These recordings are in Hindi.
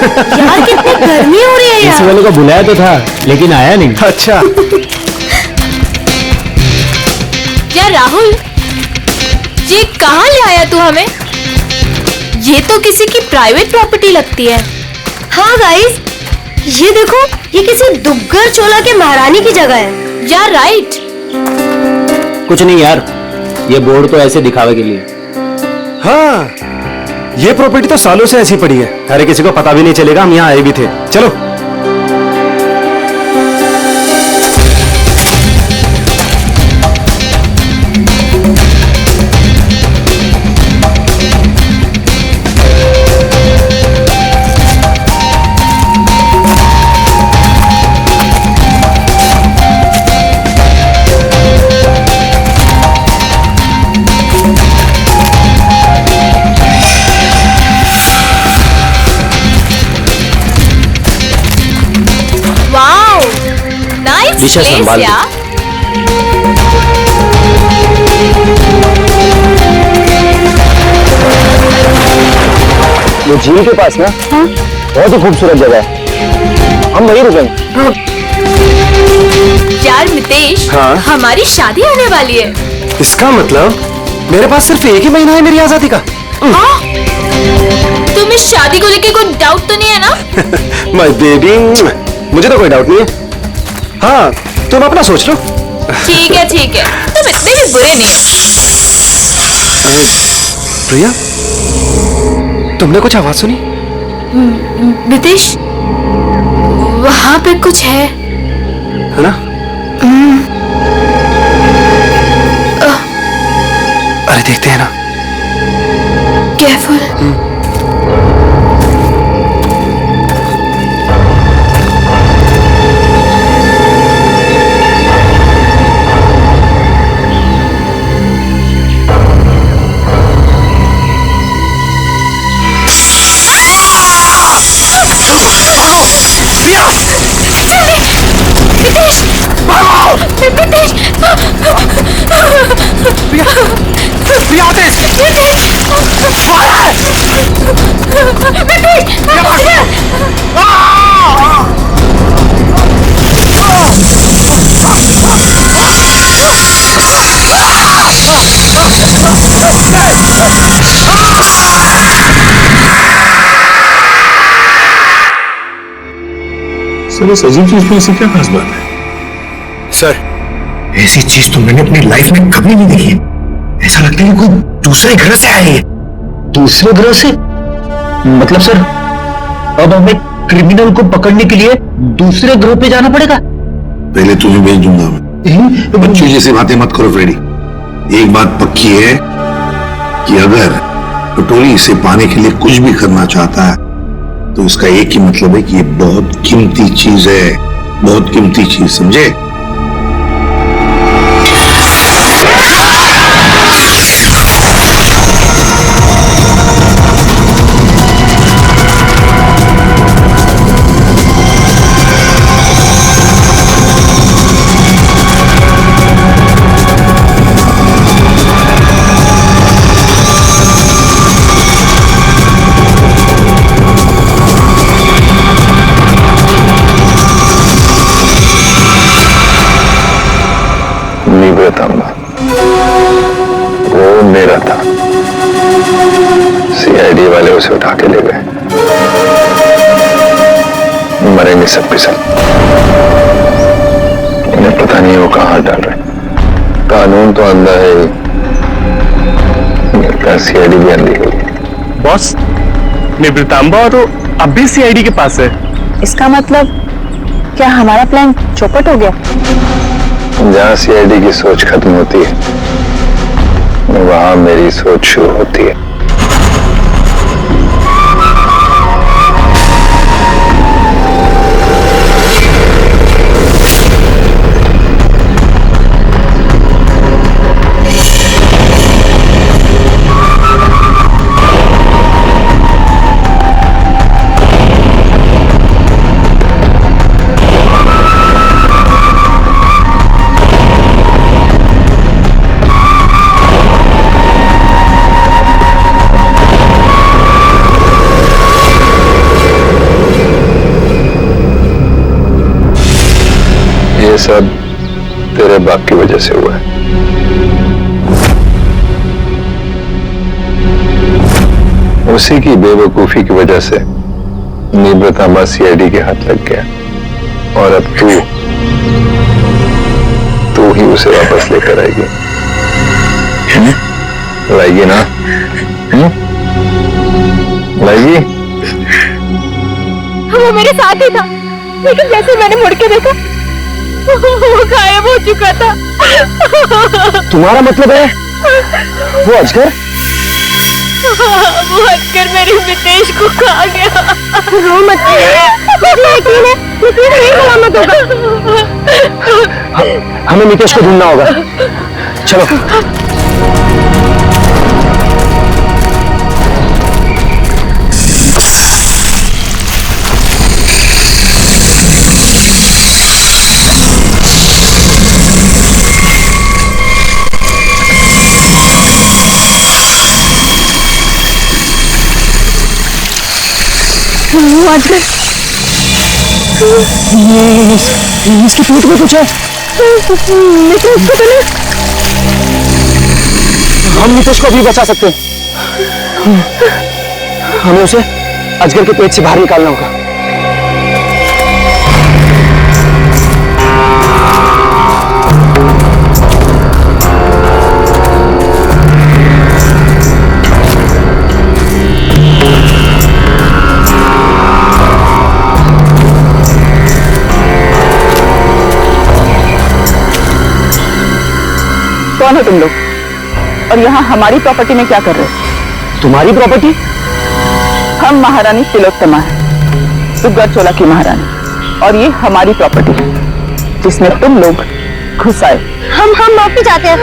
यार कितनी गर्मी हो रही है यार। इस वाले को बुलाया तो था लेकिन आया नहीं। अच्छा यार राहुल, ये कहाँ ले आया तू हमें? ये तो किसी की प्राइवेट प्रॉपर्टी लगती है। हाँ गाइस, ये देखो, ये किसी दुग्गर चोला के महारानी की जगह है। यार राइट। कुछ नहीं यार, ये बोर्ड तो ऐसे दिखावे के लिए। हाँ, ये प्रॉपर्टी तो सालों से ऐसी पड़ी है। अरे किसी को पता भी नहीं चलेगा हम यहाँ आए भी थे। चलो। दिशा संभाल। वो झील के पास ना, हाँ? बहुत ही खूबसूरत जगह है, हम वहीं रुकेंगे। हाँ। यार मितेश, हाँ? हमारी शादी होने वाली है। इसका मतलब मेरे पास सिर्फ एक ही महीना है मेरी आजादी का। हाँ? तुम्हें शादी को लेके कोई डाउट तो नहीं है ना? माय बेबी, मुझे तो कोई डाउट नहीं है। हाँ, तुम अपना सोच लो। ठीक है ठीक है, तुम इतने भी बुरे नहीं हो। प्रिया, तुमने कुछ आवाज सुनी? मितेश, वहां पे कुछ है ना? अरे देखते हैं ना। केयरफुल। सर, इस अजीब चीज में ऐसी क्या खास बात है? सर, ऐसी चीज तो मैंने अपनी लाइफ में कभी नहीं देखी। ऐसा लगता है कि कोई दूसरे ग्रह से आए हैं। दूसरे ग्रह से? मतलब सर, अब हमें क्रिमिनल को पकड़ने के लिए दूसरे ग्रह पे जाना पड़ेगा? पहले तुम्हें भेज दूंगा मैं। बच्चों जैसी बातें मत करो फ्रेडी। एक बात पक्की है कि अगर टटोली इसे पाने के लिए कुछ भी करना चाहता है तो इसका एक ही मतलब है कि ये बहुत कीमती चीज है, बहुत कीमती चीज, समझे? वो मेरा था। सीआईडी वाले उसे उठा के ले गए। मरेंगे सब के सब। उन्हें पता नहीं वो कहां डाल रहे। कानून तो अंधा है, मेरा सीआईडी भी अंधी होगी। बॉस, निवृतांबा तो अब भी सीआईडी के पास है। इसका मतलब क्या हमारा प्लान चौपट हो गया? जहां सीआईडी की सोच खत्म होती है वहां मेरी सोच शुरू होती है। सब तेरे बाप की वजह से हुआ है। उसी की बेवकूफी की वजह से निवृतांबा सीआईडी के हाथ लग गया और अब तू ही उसे वापस लेकर आएगी। लाएगी ना? लाएगी? वो मेरे साथ ही था, लेकिन जैसे मैंने मुड़ के देखा वो गायब हो चुका था। तुम्हारा मतलब है वो अजगर? वो हटकर मेरे मितेश को खा गया। रो मत, मुझे यकीन है मितेश नहीं सलामत होगा। हमें मितेश को ढूंढना होगा। चलो। अजगर इसके पेट में कुछ है। मितेश को तो नहीं। हम मितेश को अभी बचा सकते हैं। हमें उसे अजगर के पेट से बाहर निकालना होगा। कौन हो तुम लोग और यहाँ हमारी प्रॉपर्टी में क्या कर रहे हो? तुम्हारी प्रॉपर्टी? हम महारानी तिलोत्तमा है, दुग्गर चोला की महारानी, और ये हमारी प्रॉपर्टी है जिसमें तुम लोग घुस आए। हम माफी चाहते हैं,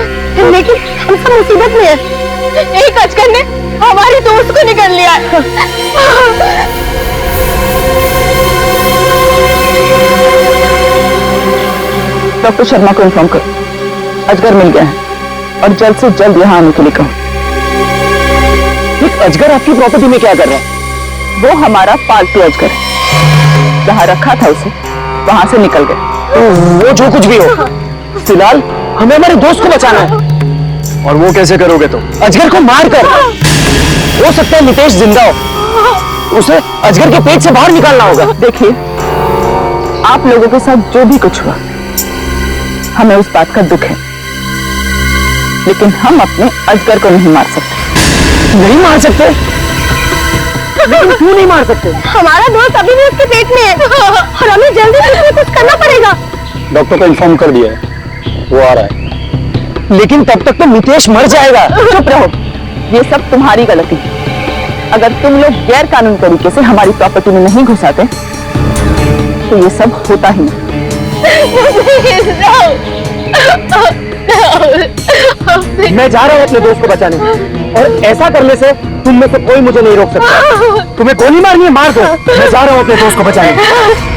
लेकिन हम सब मुसीबत में हैं। एक अजगर ने हमारे दोस्त को निकल लिया। डॉक्टर शर्मा को इन्फॉर्म करो, अजगर मिल गया है और जल्द से जल्द यहाँ आने के लिए कहो। अजगर आपकी प्रॉपर्टी में क्या कर रहा है? वो हमारा पालतू अजगर है, जहाँ रखा था उसे वहां से निकल गया। तो वो जो कुछ भी हो, फिलहाल हमें हमारे दोस्त को बचाना है। और वो कैसे करोगे तुम? अजगर को मार कर। हो सकता है मितेश जिंदा हो, उसे अजगर के पेट से बाहर निकालना होगा। देखिए, आप लोगों के साथ जो भी कुछ हुआ हमें उस बात का दुख है, लेकिन हम अपने अजगर को नहीं मार सकते। नहीं मार सकते? लेकिन क्यों नहीं मार सकते? हमारा दोस्त अभी भी उसके पेट में है और हमें जल्दी से उसमें कुछ करना पड़ेगा। डॉक्टर को इन्फॉर्म कर दिया है, वो आ रहा है। लेकिन तब तक तो मितेश मर जाएगा। चुप रहो, ये सब तुम्हारी गलती है। अगर तुम लोग गैर कानूनी तरीके से हमारी प्रॉपर्टी में नहीं घुसाते तो ये सब होता ही नहीं। मैं जा रहा हूँ अपने दोस्त को बचाने, और ऐसा करने से तुम में से कोई मुझे नहीं रोक सकता। तुम्हें गोली मारनी है, मार दो। मैं जा रहा हूँ अपने दोस्त को बचाने।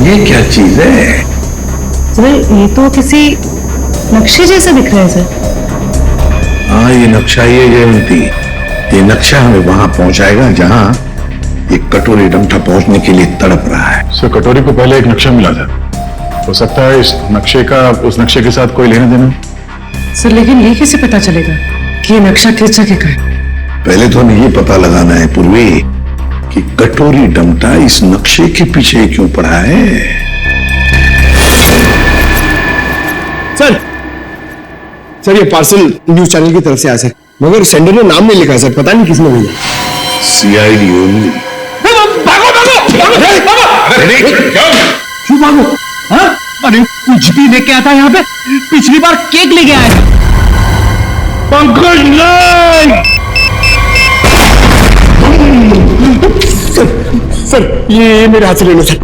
ये क्या चीज है? सर ये तो किसी नक्शे जैसा दिख रहा है सर। हाँ, ये नक्शा ही है जयवंती। ये नक्शा हमें वहां पहुंचाएगा जहां ये कटोरी डंठा पहुंचने के लिए तड़प रहा है। सर कटोरी को पहले एक नक्शा मिला था, हो सकता है इस नक्शे का उस नक्शे के साथ कोई लेना देना। सर लेकिन ये कैसे पता चलेगा कि ये नक्शा किस जगह का है? पहले तो हमें ये पता लगाना है पूर्वी कि कटोरी डंठा इस नक्शे के पीछे क्यों पड़ा है। सर ये पार्सल न्यूज चैनल की तरफ से आया सर, मगर सेंडर ने नाम नहीं लिखा है सर, पता नहीं किसने भेजा। CID only. क्यों भागो? हाँ? अरे कुछ भी लेके आता है यहाँ पे, पिछली बार केक लेके आया था। पंकज नहीं। सर ये मेरे हाथ से ले लो सर।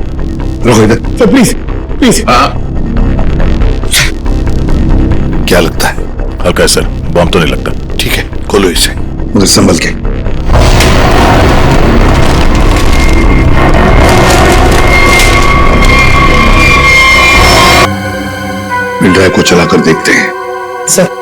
रुको इधर सर प्लीज प्लीज। क्या लगता है? हल्का है सर, बम तो नहीं लगता। ठीक है खोलो इसे, मगर संभल के। पेन ड्राइव को चलाकर देखते हैं। सर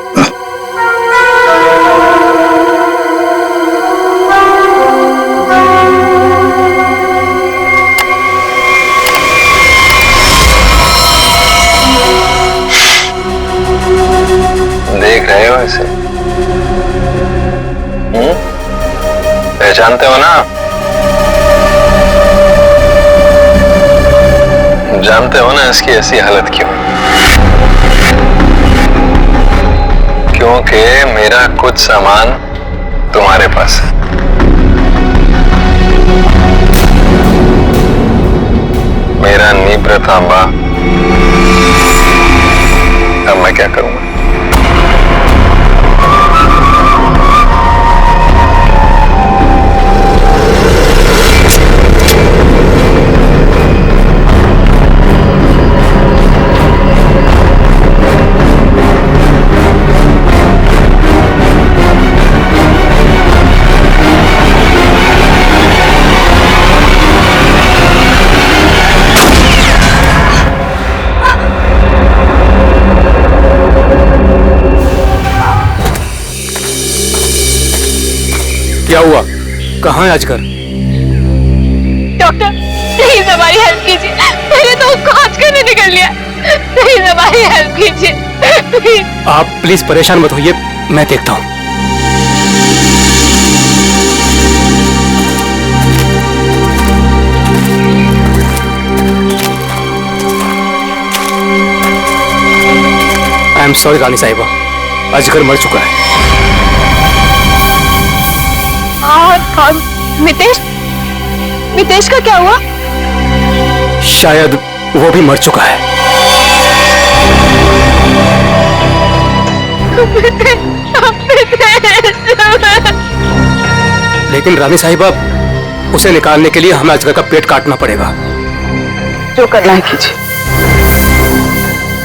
देख रहे हो इसे? पहचानते हो ना? जानते हो ना इसकी ऐसी हालत क्यों? क्योंकि मेरा कुछ सामान तुम्हारे पास है। मेरा नीब्र तांबा। अब मैं क्या करूंगा? क्या हुआ? कहाँ है अजगर? डॉक्टर प्लीज हमारी हेल्प कीजिए, मेरे दोस्त को अजगर ने निकल लिया। प्लीज हमारी हेल्प कीजिए प्लीज। आप प्लीज परेशान मत होइए, मैं देखता हूँ। आई एम सॉरी रानी साहिबा, अजगर मर चुका है। और मितेश, मितेश का क्या हुआ? शायद वो भी मर चुका है। लेकिन रानी साहिबा, उसे निकालने के लिए हमें अजगर का पेट काटना पड़ेगा। जो करना है कीजिए,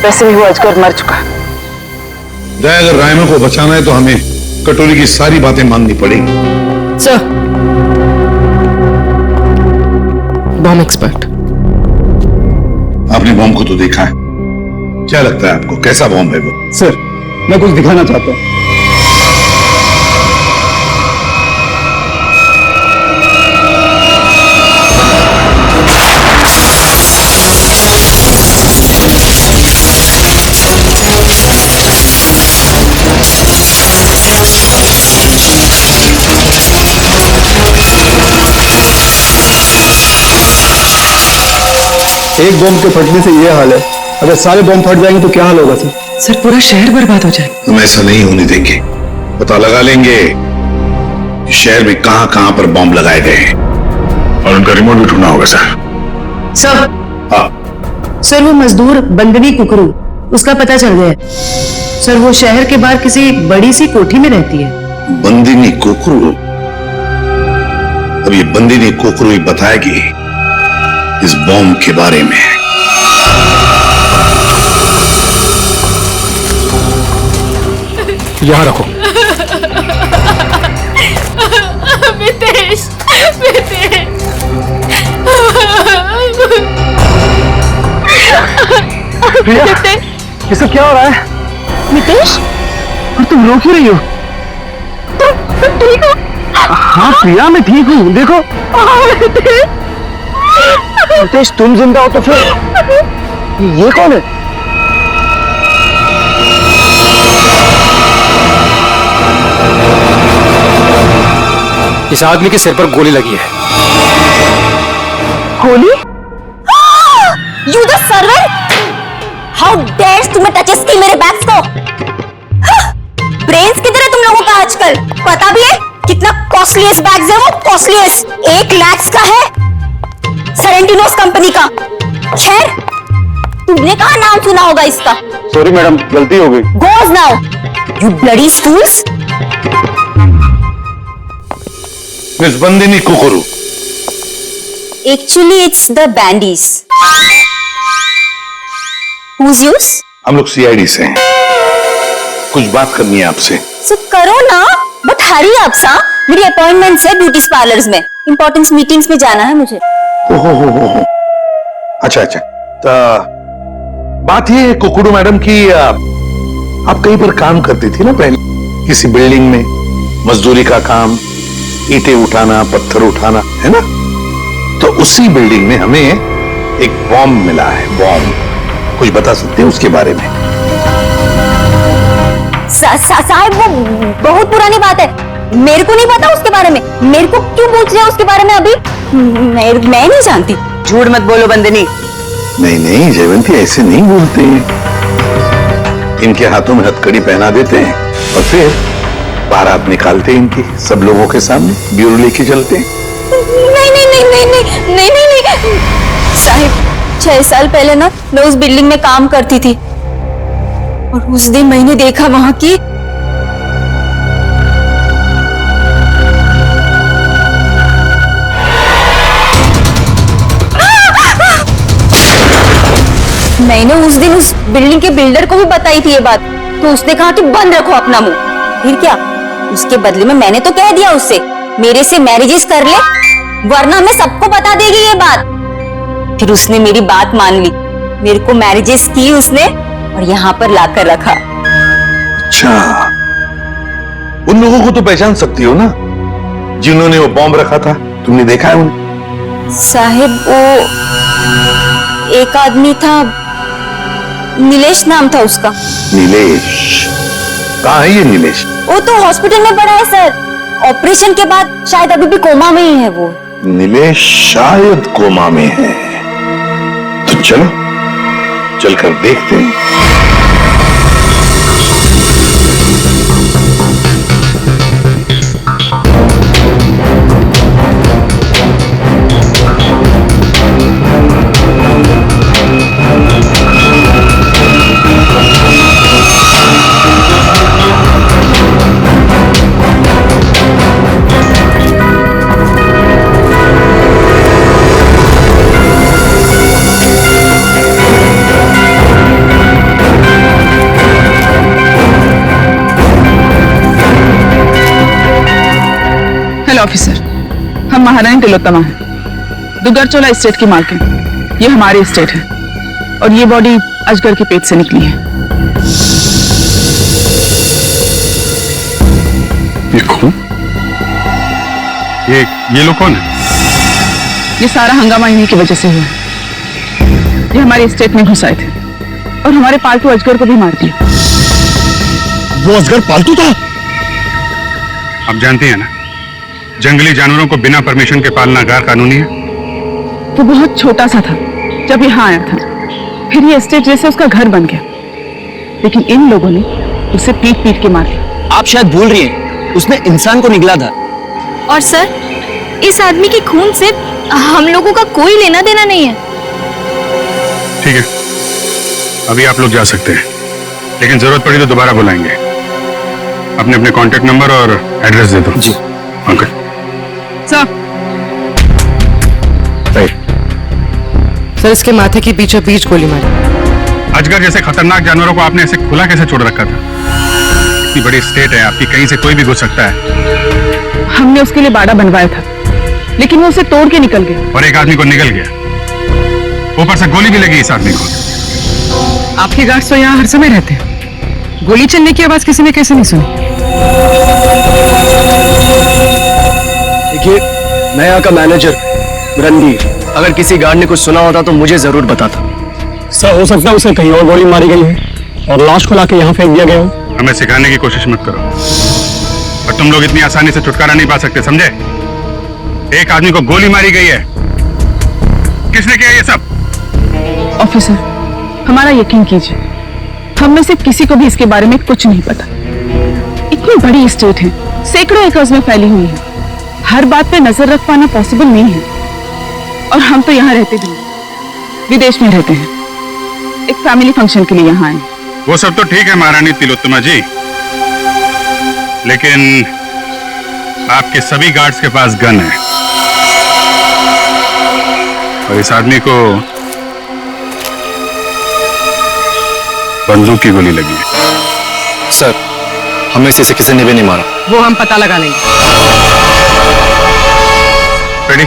वैसे भी वो अजगर मर चुका है। अगर रायमा को बचाना है तो हमें कटोरी की सारी बातें माननी पड़ेगी। Sir, bomb expert. आपने बॉम्ब को तो देखा है, क्या लगता है आपको कैसा बॉम्ब है वो? सर मैं कुछ दिखाना चाहता हूँ। एक बॉम्ब के फटने से ये हाल है, अगर सारे बॉम्ब फट जाएंगे तो क्या हाल होगा सर? सर पूरा शहर बर्बाद हो जाए। हम ऐसा नहीं होने देंगे, पता लगा लेंगे कि शहर में कहां कहां पर बॉम्ब लगाए गए हैं और उनका रिमोट भी ढूंढना होगा सर। सर, हाँ सर वो मजदूर बंदनी कुकरू, उसका पता चल गया है। सर वो शहर के बाहर किसी बड़ी सी कोठी में रहती है। बंदिनी कोकरू? अब ये बंदिनी कोकरू ही बताएगी इस बॉम्ब के बारे में। यहाँ रखो। मितेश, मितेश। प्रिया, ये सब क्या हो रहा है? मितेश, और तुम रो क्यों रही हो? तुम ठीक हो? हाँ हाँ प्रिया, मैं ठीक हूँ, देखो। रितेश, तुम जिंदा हो तो फिर ये कौन है? इस आदमी के सिर पर गोली लगी है। गोली? You the servant, how dares तुमने टचेस की मेरे बैग्स को? ब्रेन्स किधर है तुम लोगों का आजकल? पता भी है कितना कॉस्टलीस्ट बैग्स है वो? कॉस्टलीस्ट 1 लाख का है, सेरेंटिनोस कंपनी का। खैर, तुमने कहा नाम सुना होगा इसका? सॉरी मैडम, गलती हो गई। Goes now, you bloody fools. Miss Bandini कुकुरू, actually it's the bandies. Who's yours? हम लोग सीआईडी से हैं, कुछ बात करनी है आपसे। So, करो ना, बट हरी आप सा, मेरी अपॉइंटमेंट है ब्यूटी पार्लर्स में, इंपॉर्टेंट मीटिंग्स में जाना है मुझे। हो। अच्छा, तो बात ये है कुकुरू मैडम की, आप कहीं पर काम करती थी ना पहले, किसी बिल्डिंग में, मजदूरी का काम, ईंटें उठाना, पत्थर उठाना, है ना? तो उसी बिल्डिंग में हमें एक बॉम्ब मिला है, बॉम्ब। कुछ बता सकते हैं उसके बारे में? साहब, वो बहुत पुरानी बात है, मेरे को नहीं पता उसके बारे में। मेरे को क्यों पूछ रहे हो उसके बारे में अभी? मैं नहीं जानती। झूठ मत बोलो बंदनी। नहीं जयवंती, ऐसे नहीं बोलते हैं। इनके हाथों में हथकड़ी पहना देते हैं और फिर बारात निकालते हैं इनकी, सब लोगों के सामने ब्यूरो लेके चलते हैं। नहीं। साहिब, 6 साल पहले ना मैं उस बिल्डिंग में काम करती थी और उस दिन मैंने देखा वहां की मैंने उस दिन उस बिल्डिंग के बिल्डर को भी बताई थी ये बात, तो उसने कहा कि बंद रखो अपना मुंह। फिर क्या, उसके बदले में मैंने तो कह दिया उससे मेरे से मैरिजेस कर ले, वरना मैं सबको बता देगी ये बात। फिर उसने मेरी बात मान ली, मेरे को मैरिजेस की उसने और यहाँ पर लाकर रखा। अच्छा, उन लोगों को तो पहचान सकती हो ना जिन्होंने वो बॉम्ब रखा था? तुमने देखा है उन्हें? साहिब, वो एक आदमी था, नीलेश नाम था उसका। नीलेश? कहाँ है ये नीलेश? वो तो हॉस्पिटल में पड़ा है सर, ऑपरेशन के बाद शायद अभी भी कोमा में ही है वो। नीलेश शायद कोमा में है, तो चलो चलकर देखते हैं। ऑफिसर, हम महारानी तिलोत्तमा हैं, दुगरचोला एस्टेट की मालकिन। ये हमारी एस्टेट है और ये बॉडी अजगर के पेट से निकली है। ये कौन? ये लोग कौन है? ये सारा हंगामा इन्हीं की वजह से हुआ है। ये हमारी एस्टेट में घुस आए थे और हमारे पालतू अजगर को भी मार दिया। वो अजगर पालतू था? आप जानती हैं ना, जंगली जानवरों को बिना परमिशन के पालना गैर कानूनी है। वो बहुत छोटा सा था जब यहाँ आया था, फिर ये एस्टेट जैसे उसका घर बन गया, लेकिन इन लोगों ने उसे पीट पीट के मार दिया। आप शायद भूल रही हैं, उसने इंसान को निगला था। और सर, इस आदमी के खून से हम लोगों का कोई लेना देना नहीं है। ठीक है, अभी आप लोग जा सकते हैं, लेकिन जरूरत पड़ी तो दोबारा बुलाएंगे। अपने अपने कांटेक्ट नंबर और एड्रेस दे दो। जी अंकल। सर, इसके माथे की बीचों बीच गोली मारी। अजगर जैसे खतरनाक जानवरों को आपने ऐसे खुला कैसे छोड़ रखा था? इतनी बड़ी स्टेट है आपकी, कहीं से कोई भी घुस सकता है। हमने उसके लिए बाड़ा बनवाया था, लेकिन वो उसे तोड़ के निकल गया। और एक आदमी को निकल गया, ऊपर से गोली भी लगी इस आदमी को। आपके गार्ड्स तो यहाँ हर समय रहते हैं, गोली चलने की आवाज किसी ने कैसे नहीं सुनी? देखिए, मैं यहाँ का मैनेजर रणधीर, अगर किसी गार्ड ने कुछ सुना होता तो मुझे जरूर बताता। सर हो सकता है उसे कहीं और गोली मारी गई है और लाश को लाके यहाँ फेंक दिया गया हो। हमें सिखाने की कोशिश मत करो, और तुम लोग इतनी आसानी से छुटकारा नहीं पा सकते, समझे? एक आदमी को गोली मारी गई है। किसने किया ये सब? ऑफिसर, हमारा यकीन कीजिए, हम में से किसी को भी इसके बारे में कुछ नहीं पता। इतनी बड़ी स्टेट है, सैकड़ों एकर्स में फैली हुई है, हर बात पे नजर रख पाना पॉसिबल नहीं है। और हम तो यहाँ रहते भी नहीं, विदेश में रहते हैं, एक फैमिली फंक्शन के लिए यहाँ आए। वो सब तो ठीक है महारानी तिलोत्तमा जी, लेकिन आपके सभी गार्ड्स के पास गन है और इस आदमी को बंदूक की गोली लगी है। सर, हमें से किसी ने भी नहीं मारा। वो हम पता लगा लेंगे। रेडी?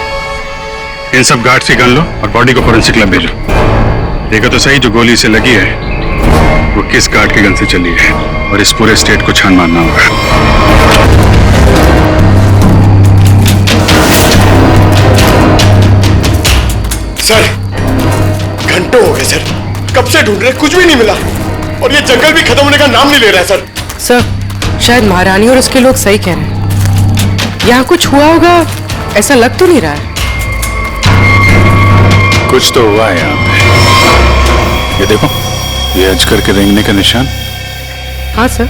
इन सब गार्ड्स की गन लो और बॉडी को फोरेंसिक लैब भेजो। देखो तो सही जो गोली से लगी है वो किस गार्ड की गन से चली है, और इस पूरे स्टेट को छान मारना होगा। सर, घंटों हो गए सर, कब से ढूंढ रहे, कुछ भी नहीं मिला, और ये जंगल भी खत्म होने का नाम नहीं ले रहा है सर। सर, शायद महारानी और उसके लोग सही कह रहे हैं। यहाँ कुछ हुआ होगा, ऐसा लग तो नहीं रहा है। कुछ तो हुआ है यहाँ पे। ये देखो, ये अजगर के रेंगने का निशान। हाँ सर,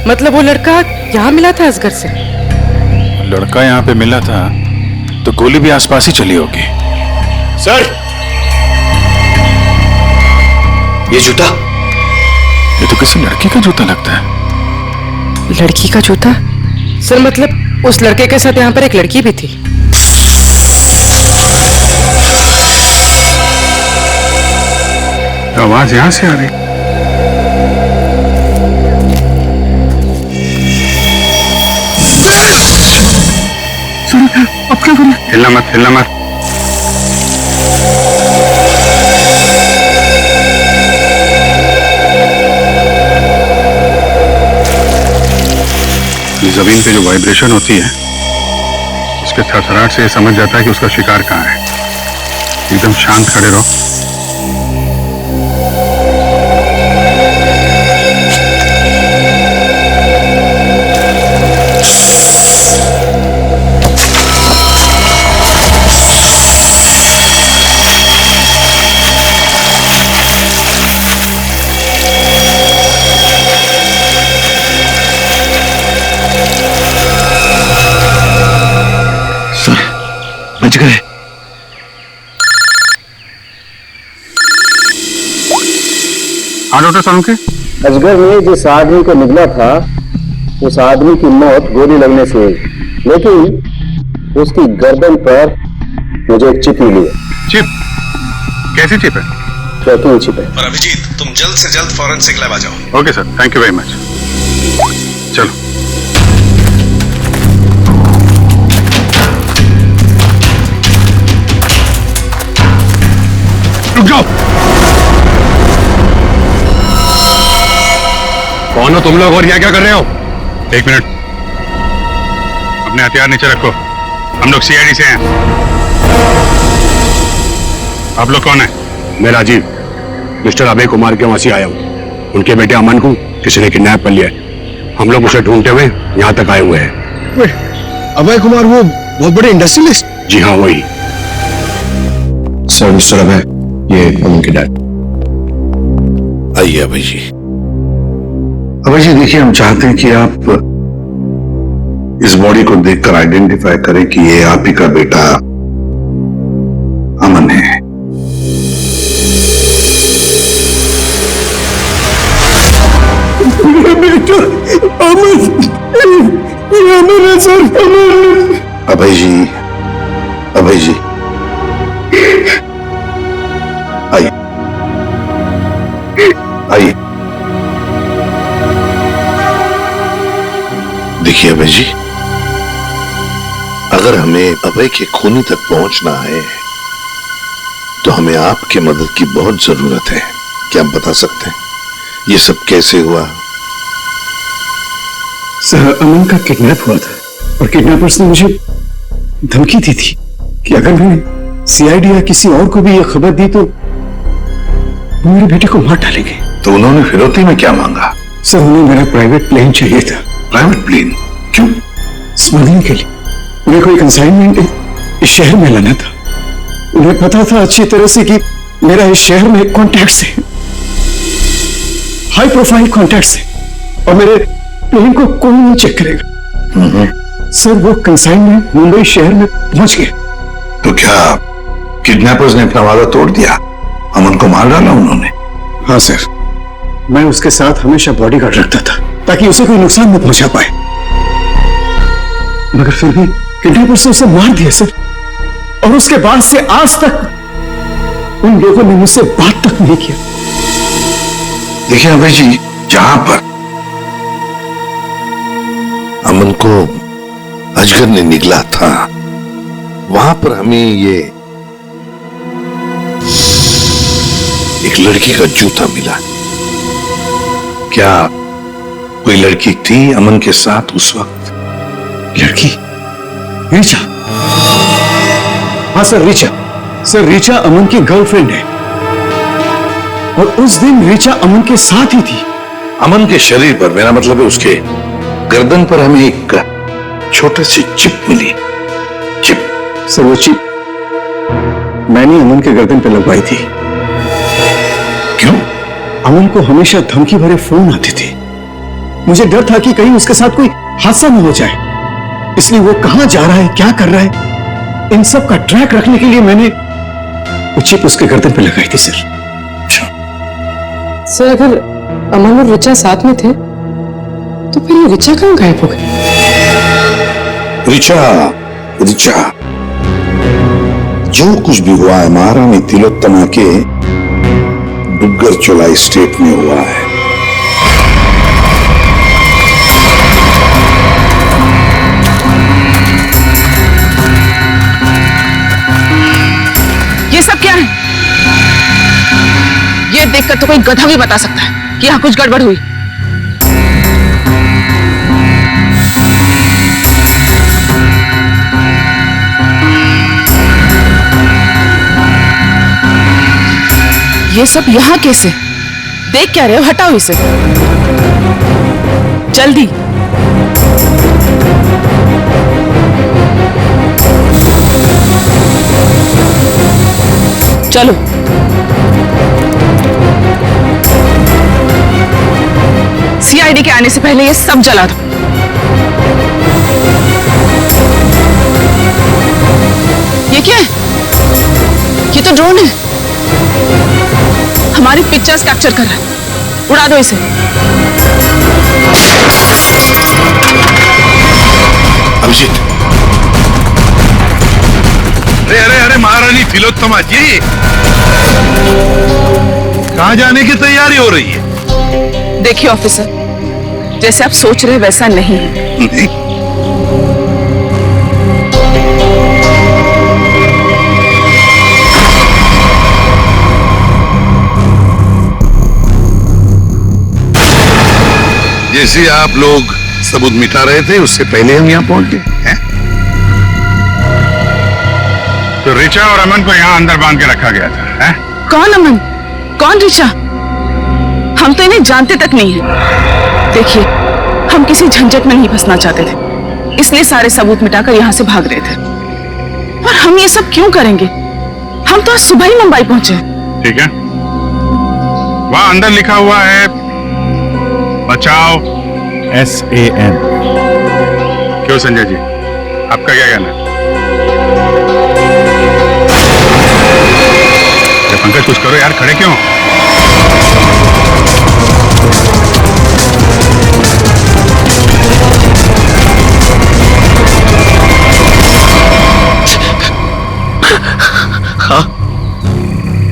मतलब वो लड़का यहाँ मिला था असगर से। लड़का यहाँ पे मिला था तो गोली भी आसपास ही चली होगी। सर, ये जूता, ये तो किसी लड़की का जूता लगता है। लड़की का जूता? सर मतलब उस लड़के के साथ यहाँ पर एक लड़की भी थी। आवाज यहां से आ रही। अब क्या करें? हिलना मत, हिलना मत। जमीन पे जो वाइब्रेशन होती है उसके थरथराहट से समझ जाता है कि उसका शिकार कहाँ है। एकदम शांत खड़े रहो। बच गए। हाँ डॉक्टर सालुंके, अजगर में जिस आदमी को निकला था उस आदमी की मौत गोली लगने से हुई, लेकिन उसकी गर्दन पर मुझे एक चिप मिली है। चिप? कैसी चिप है? ट्रैकिंग चिप है। और अभिजीत, तुम जल्द से जल्द फॉरेंसिक लैब आ जाओ। Okay sir, thank you very much. चलो। रुक जाओ। कौन हो तुम लोग और यहाँ क्या कर रहे हो? एक मिनट, अपने हथियार नीचे रखो। हम लोग सीआईडी से हैं। आप लोग कौन है? मैं राजीव, मिस्टर अभय कुमार के वहां से आया हूँ। उनके बेटे अमन को किसी ने किडनैप कर लिया है। हम लोग उसे ढूंढते हुए यहाँ तक आए हुए हैं। अभय कुमार वो बहुत बड़े इंडस्ट्रियलिस्ट? जी हाँ, वही। सर, मिस्टर अभय, ये अमन के डैड। आइए अभय जी। अभय जी देखिए, हम चाहते हैं कि आप इस बॉडी को देखकर आइडेंटिफाई करें कि ये आप ही का बेटा अमन है। बेटा अमन, ये अमन है सर, अमन। अभय जी, अभय जी, आइए आइए। देखिए अभय जी, अगर हमें अभय के खूनी तक पहुंचना है तो हमें आपकी मदद की बहुत जरूरत है। क्या आप बता सकते हैं ये सब कैसे हुआ? सर, अमन का किडनैप हुआ था और किडनैपर्स ने मुझे धमकी दी थी कि अगर मैंने सीआईडी या किसी और को भी यह खबर दी तो वो मेरे बेटे को मार डालेंगे। तो उन्होंने फिरौती में क्या मांगा? सर उन्हें मेरा प्राइवेट प्लेन चाहिए था। Private plane? क्यों? स्मगलिंग के लिए। उन्हें कोई कंसाइनमेंट इस शहर में लाना था। उन्हें पता था अच्छी तरह से कि मेरा इस शहर में कॉन्टैक्ट्स है, हाई प्रोफाइल कॉन्टैक्ट्स है, और मेरे प्लेन को कोई नहीं चेक करेगा। सर वो कंसाइनमेंट मुंबई शहर में पहुंच गए। तो क्या किडनैपर्स ने अपना वादा तोड़ दिया? अमन को मार डाला उन्होंने? हाँ सर, मैं उसके साथ हमेशा बॉडीगार्ड रखता था ताकि उसे कोई नुकसान न पहुंचा पाए, मगर फिर भी किडनैपर्स ने उसे मार दिया सर। और उसके बाद से आज तक उन लोगों ने मुझसे बात तक नहीं किया। देखिए अभय जी, जहां पर अमन को अजगर ने निगला था वहां पर हमें ये एक लड़की का जूता मिला। क्या कोई लड़की थी अमन के साथ उस वक्त? लड़की? रीचा? हाँ सर, रीचा। सर रीचा अमन की गर्लफ्रेंड है, और उस दिन रीचा अमन के साथ ही थी। अमन के शरीर पर, मेरा मतलब है उसके गर्दन पर, हमें एक छोटी सी चिप मिली। चिप? सर वो चिप मैंने अमन के गर्दन पर लगवाई थी। क्यों? अमन को हमेशा धमकी भरे फोन आते थे। मुझे डर था कि कहीं उसके साथ कोई हादसा न हो जाए, इसलिए वो कहां जा रहा है, क्या कर रहा है, इन सब का ट्रैक रखने के लिए मैंने वो चिप उसके गर्दन पर लगाई थी सर। सर अगर अमन और ऋचा साथ में थे तो फिर ये ऋचा कहां गायब हो गई? ऋचा, जो कुछ भी हुआ है महारानी तिलोत्तमा के डुग्गर चोलाई स्टेट में हुआ है। ये सब क्या है? ये देखकर तो कोई गधा भी बता सकता है कि यहाँ कुछ गड़बड़ हुई। ये सब यहाँ कैसे? देख क्या रहे हो? हटाओ इसे जल्दी। चलो सीआईडी के आने से पहले ये सब जला दो। ये क्या है? ये तो ड्रोन है, हमारी पिक्चर्स कैप्चर कर रहा है। उड़ा दो इसे। अभिजीत। अरे अरे अरे महारानी तिलोत्तमा जी, कहां जाने की तैयारी हो रही है? देखिए ऑफिसर, जैसे आप सोच रहे वैसा नहीं है। नहीं? जैसे आप लोग सबूत मिटा रहे थे उससे पहले हम यहाँ पहुंच गए हैं। तो ऋचा और अमन को यहाँ अंदर बांध के रखा गया था, है? कौन अमन, कौन ऋचा? हम तो इन्हें जानते तक नहीं है। देखिए, हम किसी झंझट में नहीं फंसना चाहते थे, इसलिए सारे सबूत मिटाकर यहाँ से भाग रहे थे। और हम ये सब क्यों करेंगे? हम तो आज सुबह ही मुंबई पहुंचे। ठीक है, वहां अंदर लिखा हुआ है बचाओ SAN। क्यों संजय जी, आपका क्या कहना है? पंकज कुछ करो यार, खड़े क्यों?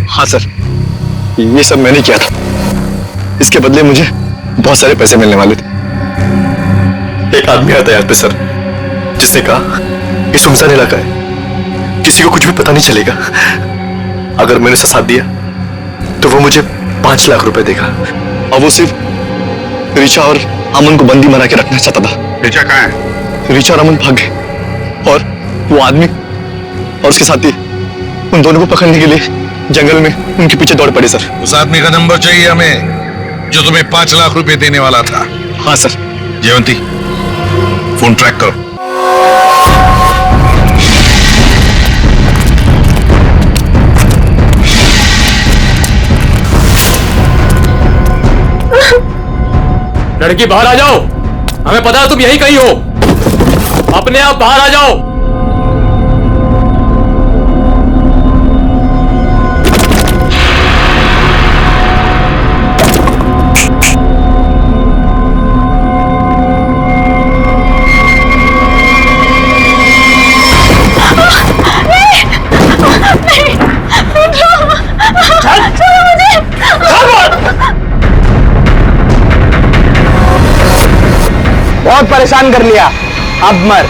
हाँ सर, ये सब मैंने किया था। इसके बदले मुझे बहुत सारे पैसे मिलने वाले थे। एक आदमी आता है यहाँ पे सर, जिसने कहा ये सुनसान इलाका है, किसी को कुछ भी पता नहीं चलेगा। अगर मैंने उसे साथ दिया तो वो मुझे 5 लाख रुपए देगा, और वो सिर्फ ऋचा और अमन को बंदी बना के रखना चाहता था। ऋचा कहाँ है? ऋचा और अमन भाग गए, और वो आदमी और उसके साथी उन दोनों को पकड़ने के लिए जंगल में उनके पीछे दौड़ पड़े सर। उस आदमी का नंबर चाहिए हमें, जो तुम्हें 5 लाख रुपए देने वाला था। हाँ सर। जयवंती, फोन ट्रैक करो। लड़की बाहर आ जाओ, हमें पता है तुम यहीं कहीं हो, अपने आप बाहर आ जाओ। बहुत परेशान कर लिया, अब मर।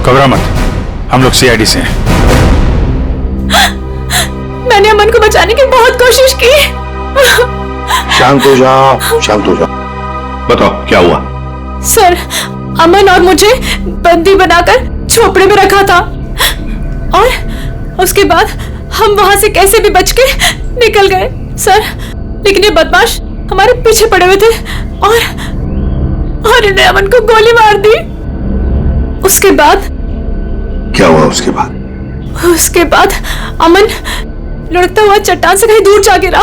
घबरा मत, हम लोग सीआईडी से हैं। मैंने अमन को बचाने की बहुत कोशिश की। शांत हो जाओ, शांत हो जाओ। बताओ क्या हुआ? सर, अमन और मुझे बंदी बनाकर झोपड़े में रखा था और उसके बाद हम वहां से कैसे भी बच के निकल गए सर, लेकिन ये बदमाश हमारे पीछे पड़े हुए थे और इन्हें अमन को गोली मार दी। उसके बाद क्या हुआ? उसके बाद अमन लुढ़कता हुआ चट्टान से कहीं दूर जा गिरा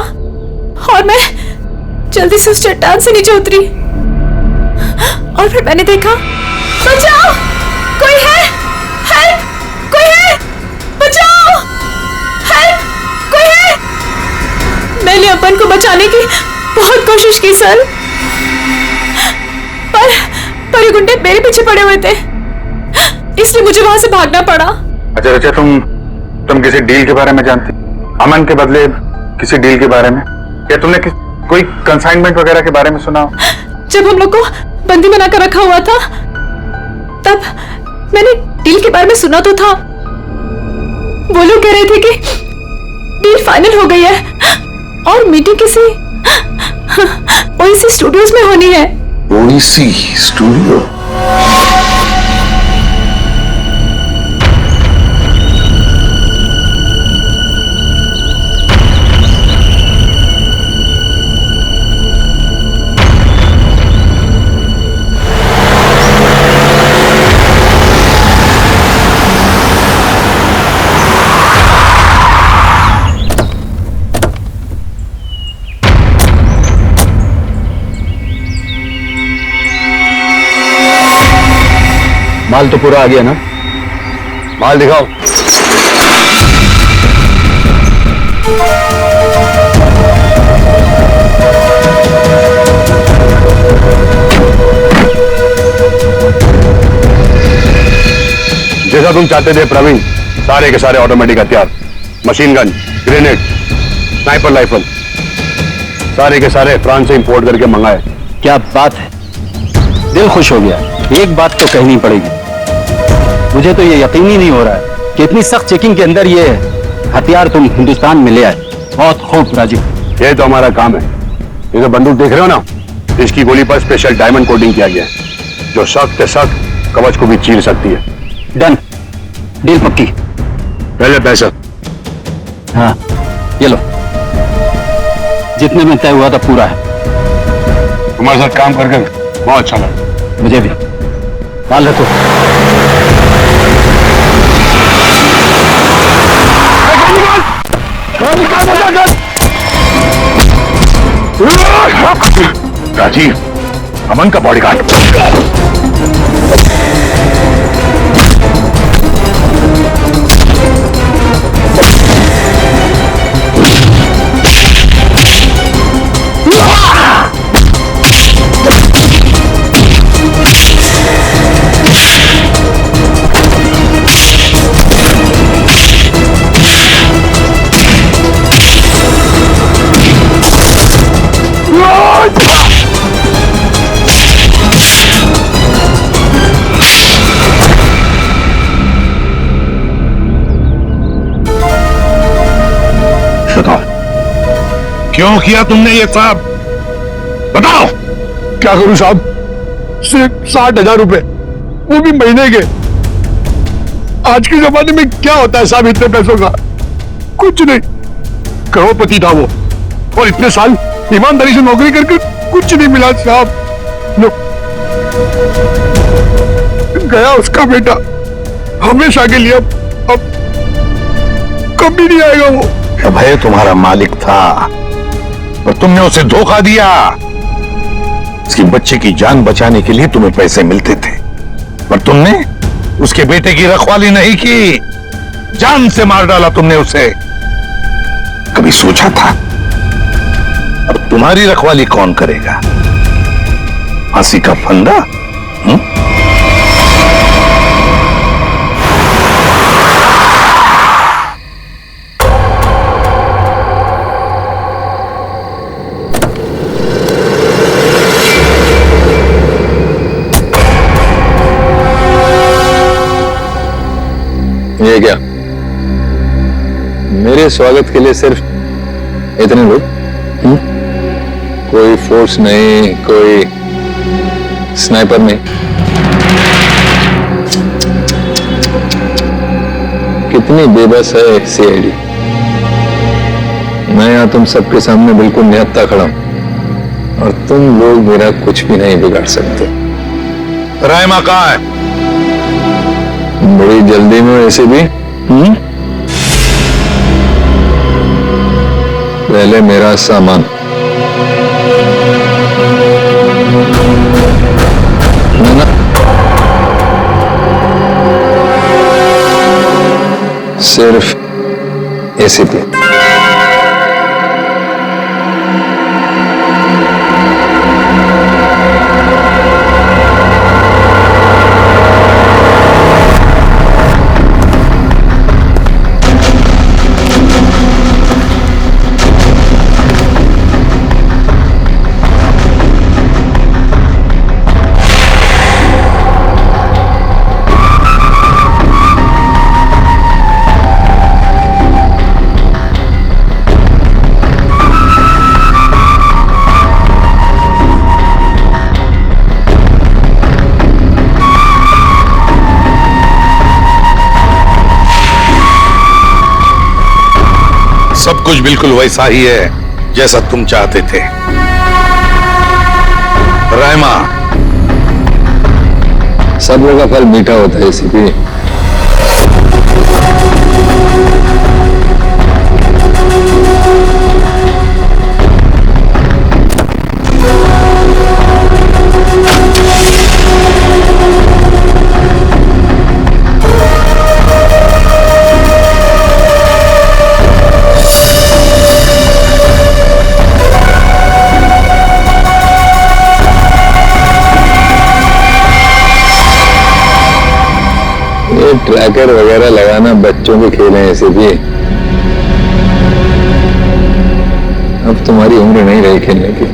और मैं जल्दी से उस चट्टान से नीचे उतरी और फिर मैंने देखा, बचाओ, कोई है, हेल्प, कोई है, बचाओ, हेल्प, कोई है। मैंने अमन को बचाने की बहुत कोशिश की सर, पर ये गुंडे मेरे पीछे पड़े हुए थे, इसलिए मुझे वहां से भागना पड़ा। अच्छा, तुम किसी डील के बारे में जानती? अमन के बदले किसी डील के बारे में? क्या तुमने कोई कंसाइनमेंट वगैरह के बारे में सुना? जब हम लोग को बंदी बनाकर रखा हुआ था तब मैंने डील के बारे में सुना तो था। वो लोग कह रहे थे कि डील फाइनल हो गई है और मीटिंग किसी ओएसी स्टूडियोज में होनी है। ओएसी स्टूडियो? माल तो पूरा आ गया ना? माल दिखाओ। जैसा तुम चाहते थे प्रवीण, सारे के सारे ऑटोमेटिक हथियार, machine gun, grenade, sniper rifle, सारे के सारे फ्रांस से इंपोर्ट करके मंगाए। क्या बात है, दिल खुश हो गया। एक बात तो कहनी पड़ेगी, मुझे तो ये यकीन ही नहीं हो रहा है कि इतनी सख्त चेकिंग के अंदर ये हथियार तुम हिंदुस्तान में ले आए। बहुत खूब राजीव, ये तो हमारा काम है। ये जो बंदूक देख रहे हो ना, इसकी गोली पर स्पेशल डायमंड कोटिंग किया गया है, जो सख्त सख्त कवच को भी चीर सकती है। डन, डील पक्की। पहले पैसा। हाँ ये लो, जितने में तय हुआ था पूरा है। तुम्हारे साथ काम करके बहुत अच्छा लगा। मुझे भी। माल रखो। राजीव, अमन का बॉडीगार्ड। क्यों किया तुमने ये सब? बताओ। क्या करूं साहब, सिर्फ 60,000 रुपए, वो भी महीने के। आज के जमाने में क्या होता है साहब इतने पैसों का? कुछ नहीं। करोड़पति था वो, और इतने साल ईमानदारी से नौकरी करके कुछ नहीं मिला साहब। लो, गया उसका बेटा, हमेशा के लिए। अब कभी नहीं आएगा वो। अभय तुम्हारा मालिक था और तुमने उसे धोखा दिया। उसकी बच्चे की जान बचाने के लिए तुम्हें पैसे मिलते थे, पर तुमने उसके बेटे की रखवाली नहीं की, जान से मार डाला तुमने उसे। कभी सोचा था अब तुम्हारी रखवाली कौन करेगा? फांसी का फंदा? ये क्या? मेरे स्वागत के लिए सिर्फ इतने लोग? कोई फोर्स नहीं, कोई स्नाइपर नहीं। कितनी बेबस है सीआईडी। मैं यहां तुम सबके सामने बिल्कुल निहत्था खड़ा हूं और तुम लोग मेरा कुछ भी नहीं बिगाड़ सकते। रायमा कहाँ है? बड़ी जल्दी में ऐसे भी। पहले मेरा सामान। सिर्फ एसीपी। सब कुछ बिल्कुल वैसा ही है जैसा तुम चाहते थे। रायमा, सब्र का फल मीठा होता है एसीपी। ट्रैकर वगैरह लगाना बच्चों के खेल हैं ऐसे भी। अब तुम्हारी उम्र नहीं रही खेलने की।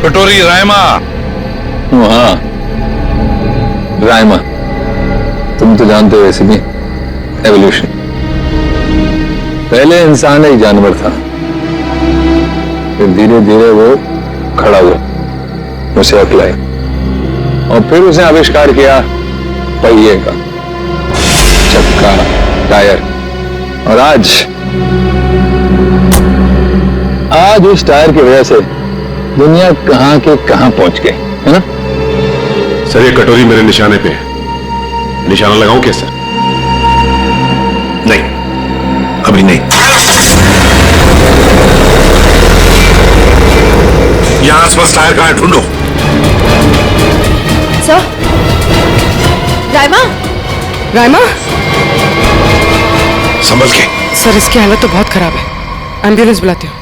कटोरी रायमा। हाँ, रायमा। तुम तो जानते हो वैसे भी एवोल्यूशन। पहले इंसान एक जानवर था, फिर धीरे धीरे वो खड़ा हुआ, उसे अकल आई और फिर उसने आविष्कार किया पहिए का, चक्का, टायर। और आज उस टायर की वजह से दुनिया कहां के कहां पहुंच गई है ना? सर, ये कटोरी मेरे निशाने पे है। निशाना लगाऊं क्या सर? नहीं, अभी नहीं। यहां आसपास टायर कहां है? ढूंढो। सर, रायमा, रायमा, संभल के। सर इसकी हालत तो बहुत खराब है, एम्बुलेंस बुलाती हूँ।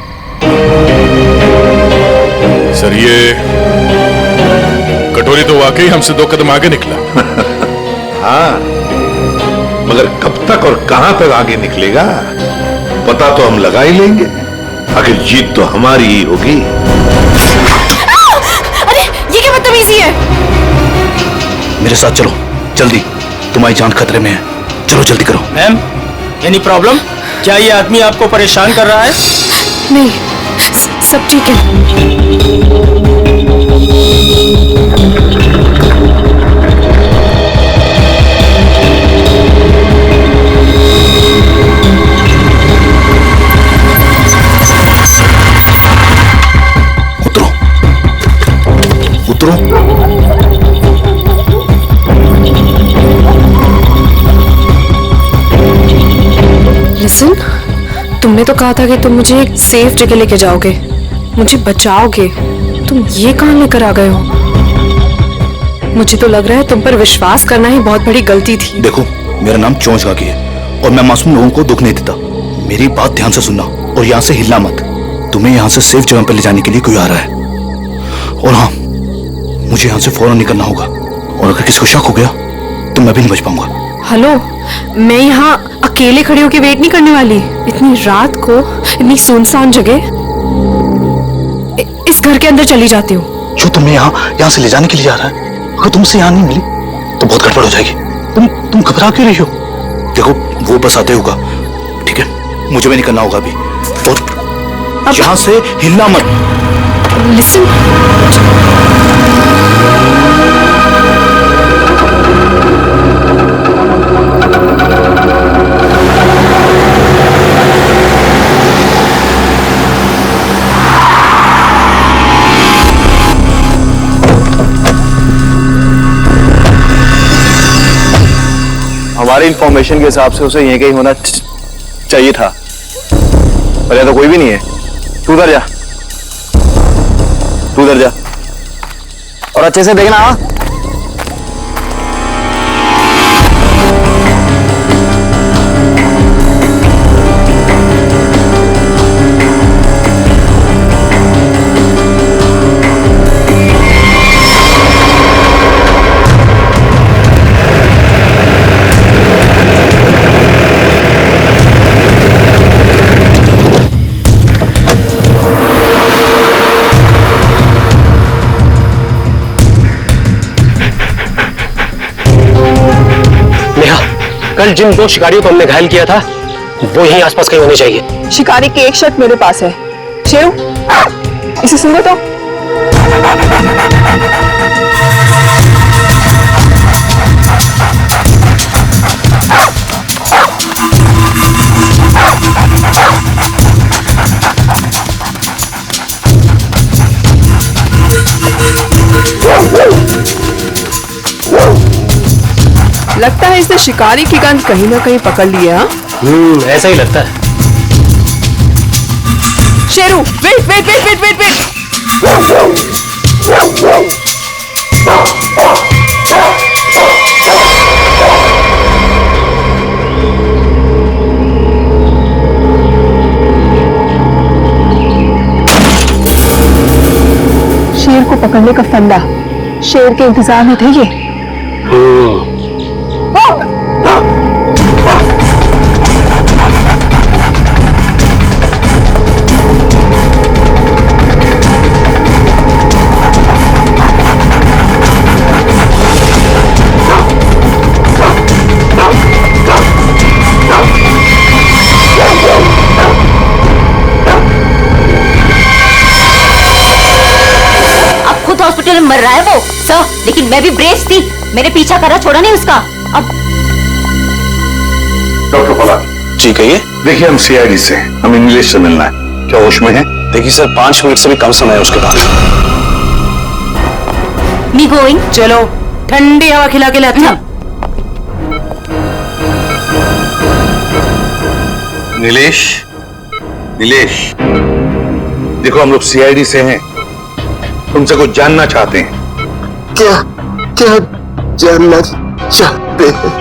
सर, ये कटोरी तो वाकई हमसे 2 कदम आगे निकला। हाँ, मगर कब तक और कहां तक आगे निकलेगा पता तो हम लगा ही लेंगे। आखिर जीत तो हमारी ही होगी। अरे ये क्या बदतमीजी है? मेरे साथ चलो जल्दी, तुम्हारी जान खतरे में है। चलो जल्दी करो। Ma'am, any problem? क्या ये आदमी आपको परेशान कर रहा है? नहीं सब ठीक है। उतरो उतरो। लिसन, तुमने तो कहा था कि तुम मुझे एक सेफ जगह लेके जाओगे, मुझे बचाओगे। तुम ये कहां लेकर आ गए हो? मुझे तो लग रहा है तुम पर विश्वास करना ही बहुत बड़ी गलती थी। देखो, मेरा नाम चौंच गागी है और मैं मासूम लोगों को दुख नहीं देता। मेरी बात ध्यान से सुनना और यहाँ से हिलना मत। तुम्हें यहाँ से सेफ जगह पर ले जाने के लिए कोई आ रहा है। और हाँ, मुझे यहाँ से फौरन निकलना होगा और अगर किसी को शक हो गया तो मैं भी नहीं बच पाऊंगा। हेलो, मैं यहाँ अकेले खड़े होकर वेट नहीं करने वाली। इतनी रात को इतनी सुनसान जगह, इस घर के अंदर चली जाती हूँ। जो तुम्हें यहाँ से ले जाने के लिए जा रहा है, अगर तुमसे यहाँ नहीं मिली तो बहुत गड़बड़ हो जाएगी। तुम घबरा क्यों रही हो? देखो, वो बस आते होगा, ठीक है? मुझे भी निकलना होगा अभी और यहाँ से हिलना मत। लिसन, हमारी इंफॉर्मेशन के हिसाब से उसे यहीं कहीं होना चाहिए था, पर यहाँ तो कोई भी नहीं है। तू उधर जा, तू उधर जा और अच्छे से देखना। हाँ, कल जिन 2 शिकारियों को हमने घायल किया था वो यहीं आसपास कहीं होने चाहिए। शिकारी की एक शर्ट मेरे पास है। शेरू, इसे सुनो तो। लगता है इसने शिकारी की गंध कहीं ना कहीं पकड़ ली है। ऐसा ही लगता है। Sheru, wait wait wait wait wait wait. शेर को पकड़ने का फंदा शेर के इंतजार में थे ये। हॉस्पिटल में मर रहा है वो सर, लेकिन मैं भी ब्रेस थी, मेरे पीछा करा छोड़ा नहीं उसका। अब डॉक्टर पला जी कहिए। देखिए, हम सीआईडी से, हमें नीलेश से मिलना है। क्या होश में है? देखिए सर, 5 मिनट से भी कम समय है उसके पास। Me going. चलो, ठंडी हवा खिला के लाते हैं। नीलेश, नीलेश, देखो हम लोग सीआईडी से हैं, तुमसे कुछ जानना चाहते हैं। क्या क्या जानना चाहते हैं?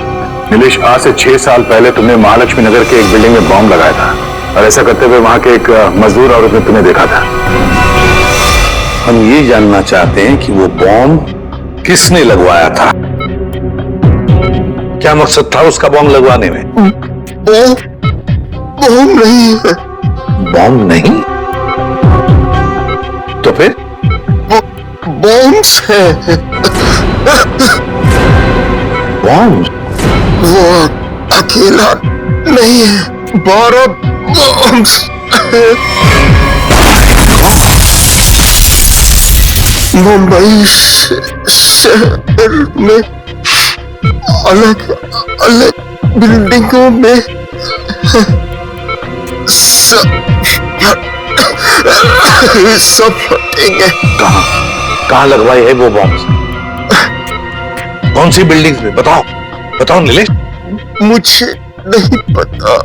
नीलेश, आज से 6 साल पहले तुमने महालक्ष्मी नगर के एक बिल्डिंग में बॉम्ब लगाया था और ऐसा करते हुए वहां के एक मजदूर औरत ने तुम्हें देखा था। हम ये जानना चाहते हैं कि वो बॉम्ब किसने लगवाया था, क्या मकसद था उसका बॉम्ब लगवाने में? बॉम्ब नहीं है। बॉम्ब नहीं तो फिर? बॉम्ब्स है। बॉम्ब? वो अकेला नहीं है, 12 बॉम्ब्स है। मुंबई शहर में अलग अलग बिल्डिंगों में सब फटेंगे। कहाँ लगवाई है वो बॉम्ब? कौन सी बिल्डिंग में? बताओ बताओ नीलेश। मुझे नहीं पता,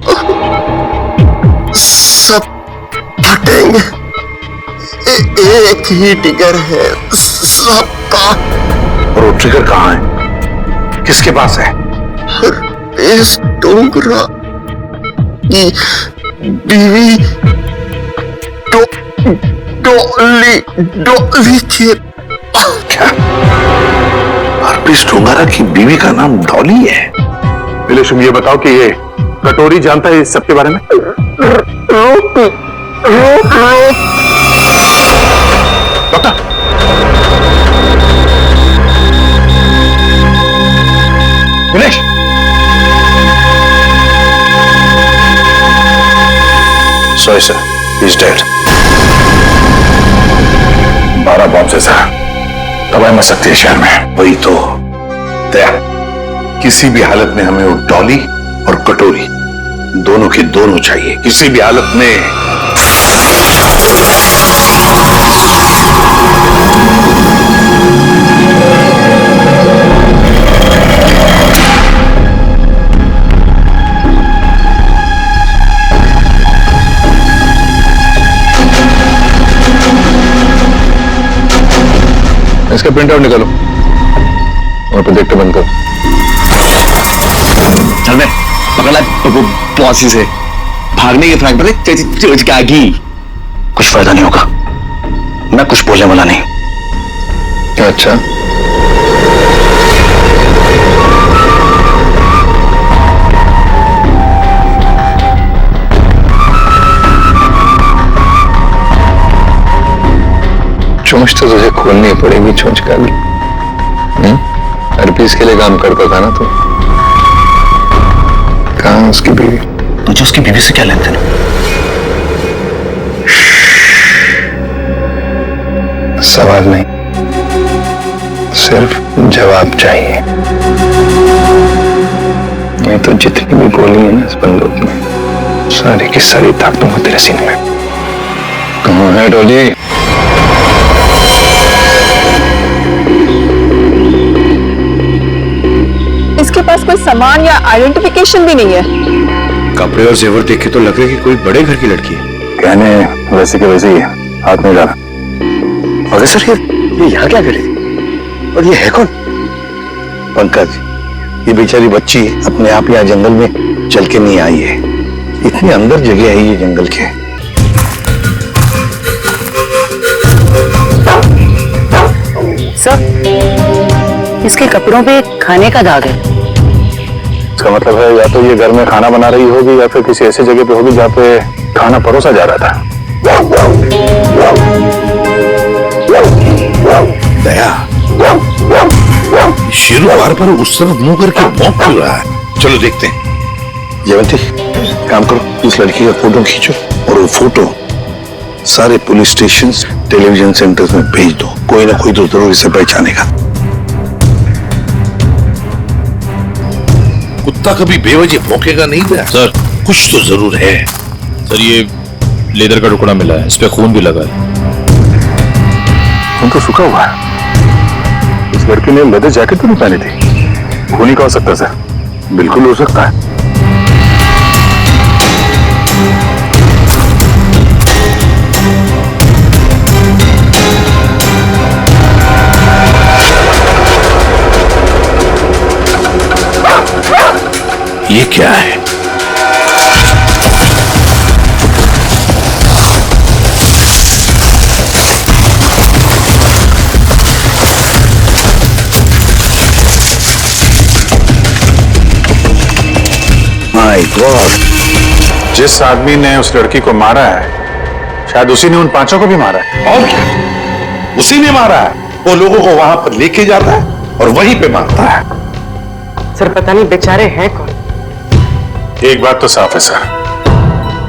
सब फटेंगे। एक ही ट्रिगर है सबका। और वो ट्रिगर कहाँ है? किसके पास है? रमेश डोगरा की बीवी डॉली के। क्या रमेश डोगरा की बीवी का नाम डॉली है? पहले तुम ये बताओ कि ये कटोरी जानता है इस सब के बारे में? रोक रोक रोक। Doctor, Nilesh, sorry sir, he is dead. 12 bomb से सर तबाही मच सकती है शहर में। वही तो दया, किसी भी हालत में हमें वो डॉली और कटोरी दोनों के दोनों चाहिए, किसी भी हालत में। इसका प्रिंट आउट निकालो और प्रोजेक्टर बंद करो। चल मैं पकड़ा पॉसी से भागने के फ्रैंक पर कुछ फायदा नहीं होगा, मैं कुछ बोलने वाला नहीं। अच्छा, चोंच तो तुझे खोलनी पड़ेगी, चोंच का भी। हर पीस के लिए काम करता था ना तू। कहाँ उसकी बीवी? तुझे उसकी बीवी से क्या लेन देन? सवाल नहीं, सिर्फ जवाब चाहिए। नहीं तो जितनी भी गोली है ना इस बंदूक में, सारी की सारी दाग दूंगा तेरे सीने में। कहाँ है डॉली? इसके पास कोई सामान या आइडेंटिफिकेशन भी नहीं है। कपड़े और जेवर देख के तो लग रहा है कि कोई बड़े घर की लड़की है। कहने वैसे के वैसे ही है, हाथ में डाला। अगर सर ये यहाँ क्या कर रही थी? और ये है कौन? पंकज, ये बेचारी बच्ची अपने आप यहाँ जंगल में चल के नहीं आई है। इतनी अंदर जगह है ये जंगल के। सर, इसके कपड़ों पे खाने का दाग है। इसका मतलब है या तो ये घर में खाना बना रही होगी या फिर किसी ऐसी जगह पे होगी जहाँ पे खाना परोसा जा रहा था। दया, शेरू बार पर उस तरफ मुंह करके भौंक क्यों रहा है? चलो देखते हैं। जयवंती, काम करो, इस लड़की का फोटो खींचो और वो फोटो सारे पुलिस स्टेशन, टेलीविजन सेंटर्स में भेज दो। कोई ना कोई तो जरूर इसे पहचानेगा। कुत्ता कभी बेवजह भौंकेगा नहीं दया। सर, कुछ तो जरूर है। सर ये लेदर का टुकड़ा मिला है, इस पे खून भी लगा है। खून तो सूखा हुआ है। इस लड़की ने लेदर जैकेट तो नहीं पहनी थी। खून ही का हो सकता है सर? बिल्कुल हो सकता है। ये क्या है? माय गॉड, जिस आदमी ने उस लड़की को मारा है शायद उसी ने उन 5 को भी मारा है। और क्या, उसी ने मारा है। वो लोगों को वहां पर लेके जाता है और वहीं पे मारता है। सर पता नहीं बेचारे हैं कौन। एक बात तो साफ है सर,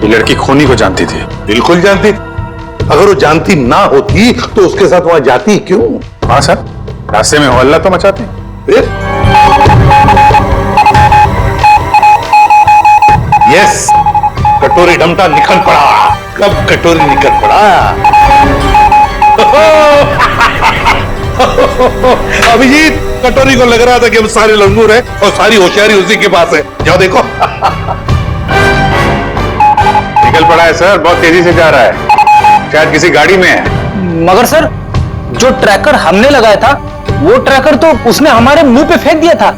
ये लड़की खूनी को जानती थी। बिल्कुल जानती। अगर वो जानती ना होती तो उसके साथ वहां जाती क्यों? हाँ सर, रास्ते में हल्ला तो मचाते हैं। यस, कटोरी डमटा निकल पड़ा। कब कटोरी निकल पड़ा? अभिजीत, कटोरी को लग रहा था कि हम सारे लंगूर हैं और सारी होशियारी उसी के पास है। जाओ देखो। निकल पड़ा है सर, बहुत तेजी से जा रहा है, शायद किसी गाड़ी में है। मगर सर, जो ट्रैकर हमने लगाया था वो ट्रैकर तो उसने हमारे मुंह पे फेंक दिया था।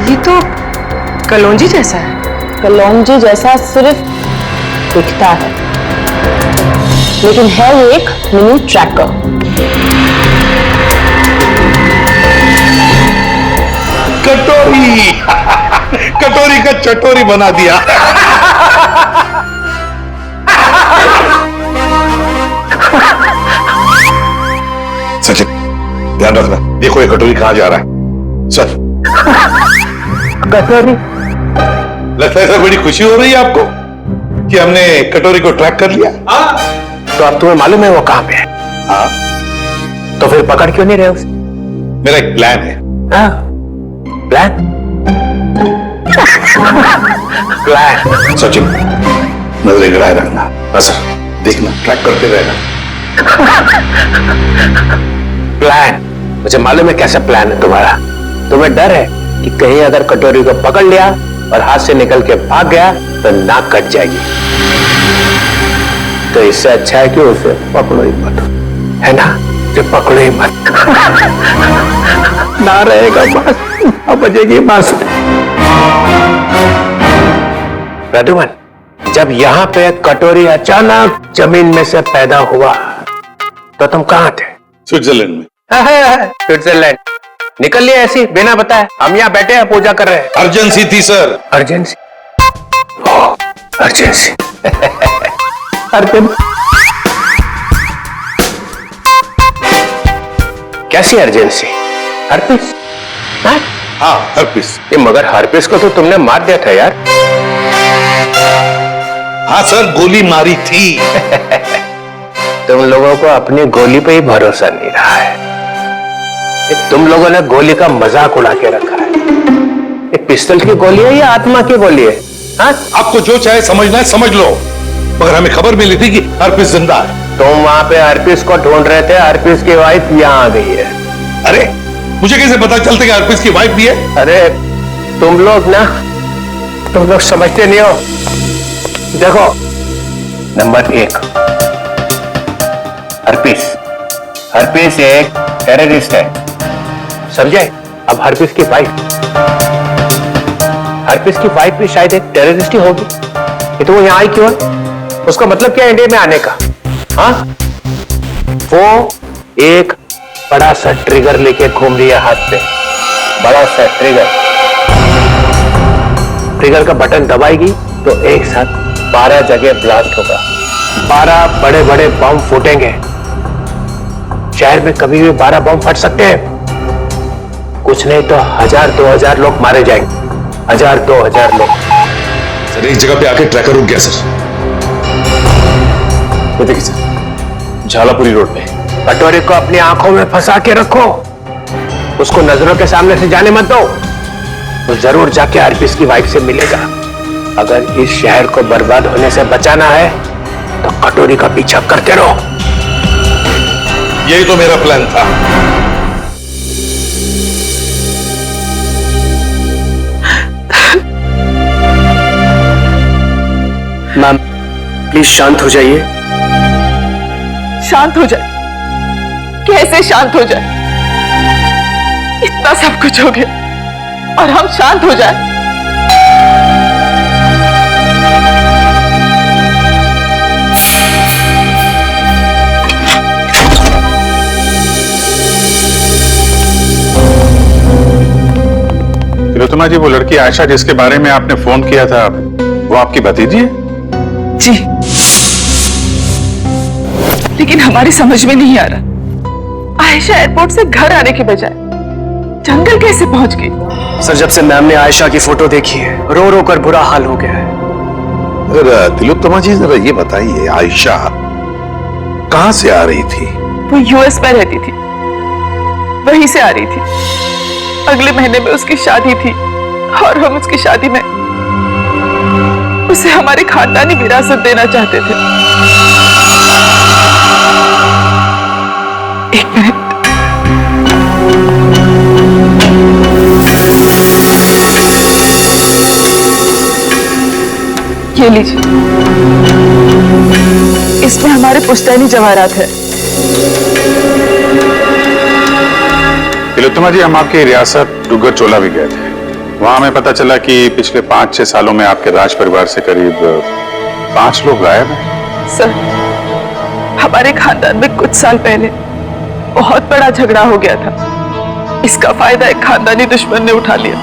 ये तो कलौंजी जैसा है। कलौंजी जैसा सिर्फ दिखता है, लेकिन है ये एक मिनी ट्रैकर। कटोरी कटोरी का चटोरी बना दिया। सचिन, ध्यान रखना, देखो ये कटोरी कहां जा रहा है। सर, कटोरी? लगता है सर बड़ी खुशी हो रही है आपको कि हमने कटोरी को ट्रैक कर लिया। तो अब तुम्हें मालूम है वो कहां पे है? हाँ, तो फिर पकड़ क्यों नहीं रहे उसे? मेरा एक प्लान है। हाँ, प्लान? प्लान? सचिन, नजरें गड़ाए रखना। बस देखना, ट्रैक करते रहना। प्लान? मुझे मालूम है कैसा प्लान है तुम्हारा। तुम्हें डर है कि कहीं अगर कटोरी को पकड़ लिया और हाथ से निकल के भाग गया तो नाक कट जाएगी। तो इससे अच्छा है कि उसे पकड़ो ही मत, है ना? उसे पकड़ो ही मत। ना रहेगा बस, अब बजेगी बस। प्रद्युमन, जब यहाँ पे कटोरी अचानक जमीन में से पैदा हुआ तो तुम कहाँ थे? स्विट्जरलैंड में। स्विट्जरलैंड निकल लिया ऐसी बिना बताए? हम यहाँ बैठे हैं, पूजा कर रहे हैं। अर्जेंसी थी सर। अर्जेंसी? अर्जेंसी। कैसी अर्जेंसी? हर्पिस? हाँ, हर्पिस। ये मगर हर्पिस को तो तुमने मार दिया था यार। हाँ सर, गोली मारी थी। तुम लोगों को अपनी गोली पे ही भरोसा नहीं रहा है। तुम लोगों ने गोली का मजाक उड़ा के रखा है। ये पिस्टल की गोली है या आत्मा की गोली है? हाँ? आपको जो चाहे समझना है समझ लो, मगर हमें खबर मिली थी कि हर्पिस जिंदा है। तुम वहां पे हर्पिस को ढूंढ रहे थे, हर्पिस की वाइफ यहाँ आ गई है। अरे मुझे कैसे पता चलता कि हर्पिस की वाइफ भी है? अरे तुम लोग समझते नहीं हो। देखो, नंबर 1, हर्पिस एक टेररिस्ट है, समझे? अब हर्पिस की वाइफ भी शायद एक टेररिस्ट ही होगी। ये तो वो यहाँ आई क्यों है? उसका मतलब क्या है इंडिया में आने का? हाँ, वो एक बड़ा सा ट्रिगर लेके घूम रही है हाथ पे। बड़ा सा ट्रिगर का बटन दबाएगी तो एक साथ 12 जगह ब्लास्ट होगा। 12 बड़े बड़े बम फूटेंगे। शहर में कभी भी 12 बम फट सकते हैं। कुछ नहीं तो 1000-2000 लोग मारे जाएंगे। 1000-2000 लोग। सर, एक जगह पे आके ट्रैकर रुक गया सर। ये देखिए सर, झालापुरी रोड पे। कटोरी को अपनी आंखों में फंसा के रखो, उसको नजरों के सामने से जाने मत दो। वो जरूर जाके हर्पिस की वाइफ से मिलेगा। अगर इस शहर को बर्बाद होने से बचाना है तो कटोरी का पीछा करते रहो। यही तो मेरा प्लान था। मैम, प्लीज शांत हो जाइए। शांत हो जाए? कैसे शांत हो जाए? इतना सब कुछ हो गया और हम शांत हो जाए? तिलोत्तमा जी, वो लड़की आयशा जिसके बारे में आपने फोन किया था, वो आपकी भतीजी है? जी। लेकिन हमारी समझ में नहीं आ रहा, आयशा एयरपोर्ट से घर आने के बजाय जंगल कैसे पहुंच गई? सर, जब से मैम ने आयशा की फोटो देखी है, रो रो कर बुरा हाल हो गया है। तिलोत्तमा जी, जरा ये बताइए, आयशा कहां से आ रही थी? वो यूएस में रहती थी, वहीं से आ रही थी। अगले महीने में उसकी शादी थी और हम उसकी शादी में उसे हमारे खानदानी विरासत देना चाहते थे। एक मिनट, ये लीजिए, इसमें हमारे पुश्तैनी जवाहरात है। तिलोत्तमा जी, हम आपकी रियासत डुग्गर चोला भी गए थे। वहां हमें पता चला कि पिछले 5-6 सालों में आपके राज परिवार से करीब 5 लोग गायब हैं। सर, हमारे खानदान में कुछ साल पहले बहुत बड़ा झगड़ा हो गया था। इसका फायदा एक खानदानी दुश्मन ने उठा लिया,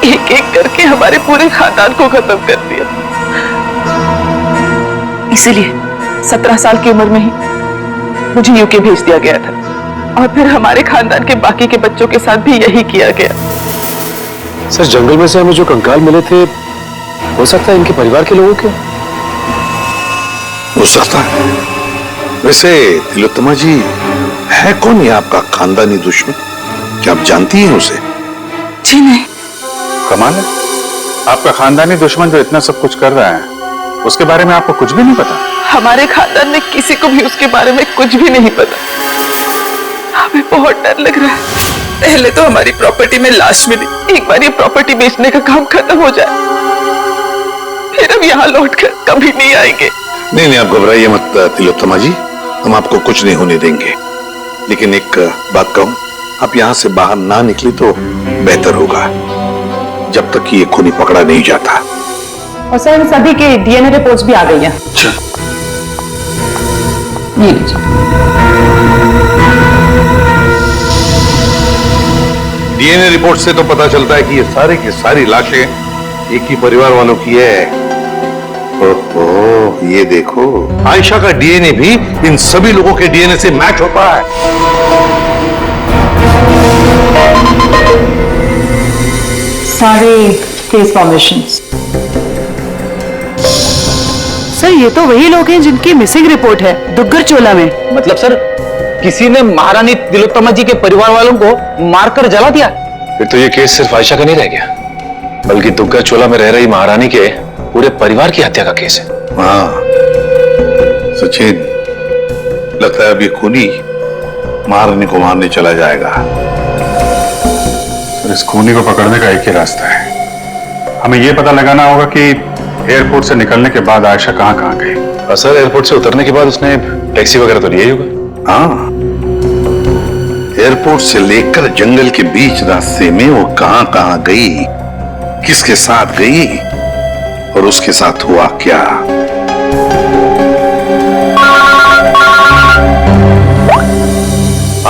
एक एक करके हमारे पूरे खानदान को खत्म कर दिया। इसीलिए 17 साल की उम्र में ही मुझे यूके भेज दिया गया था और फिर हमारे खानदान के बाकी के बच्चों के साथ भी यही किया गया। सर, जंगल में से हमें जो कंकाल मिले थे, हो सकता है इनके परिवार के लोगों के? हो सकता है। वैसे तिलोत्तमा जी, है कौन ये आपका खानदानी दुश्मन? क्या आप जानती हैं उसे? जी नहीं। कमाल है, आपका खानदानी दुश्मन जो इतना सब कुछ कर रहा है, उसके बारे में आपको कुछ भी नहीं पता? हमारे खानदान में किसी को भी उसके बारे में कुछ भी नहीं पता। हमें बहुत डर लग रहा है। पहले तो हमारी प्रॉपर्टी में लाश मिली, एक बार ये प्रॉपर्टी बेचने का काम खत्म हो जाए, फिर हम यहाँ लौटकर कभी नहीं आएंगे। नहीं नहीं, आप घबराइए मत तिलोत्तमा जी, हम आपको कुछ नहीं होने देंगे। लेकिन एक बात कहूं, आप यहाँ से बाहर ना निकले तो बेहतर होगा, जब तक कि ये खूनी पकड़ा नहीं जाता। और सर, सभी के डीएनए रिपोर्ट्स भी आ गई हैं। अच्छा, ये लीजिए। डीएनए रिपोर्ट से तो पता चलता है कि ये सारे की सारी लाशें एक ही परिवार वालों की है। ओहो, ये देखो, आयशा का डीएनए भी इन सभी लोगों के डीएनए से मैच होता है। सारे केस फॉर्मेशंस। सर, ये तो वही लोग हैं जिनकी मिसिंग रिपोर्ट है दुग्गर चोला में। मतलब सर, किसी ने महारानी तिलोत्तमा जी के परिवार वालों को मारकर जला दिया? फिर तो ये केस सिर्फ आयशा का नहीं रह गया, बल्कि दुग्गर चोला में रह रही महारानी के पूरे परिवार की हत्या का केस है। हाँ सचिन, लगता है अब ये खूनी महारानी को मारने चला जाएगा। सर, इस खूनी को पकड़ने का एक ही रास्ता है। हमें यह पता लगाना होगा कि एयरपोर्ट से निकलने के बाद आयशा कहां गई। सर, एयरपोर्ट से उतरने के बाद उसने टैक्सी वगैरह तो लिया ही होगा। हाँ, एयरपोर्ट से लेकर जंगल के बीच रास्ते में वो कहां गई, किसके साथ गई और उसके साथ हुआ क्या?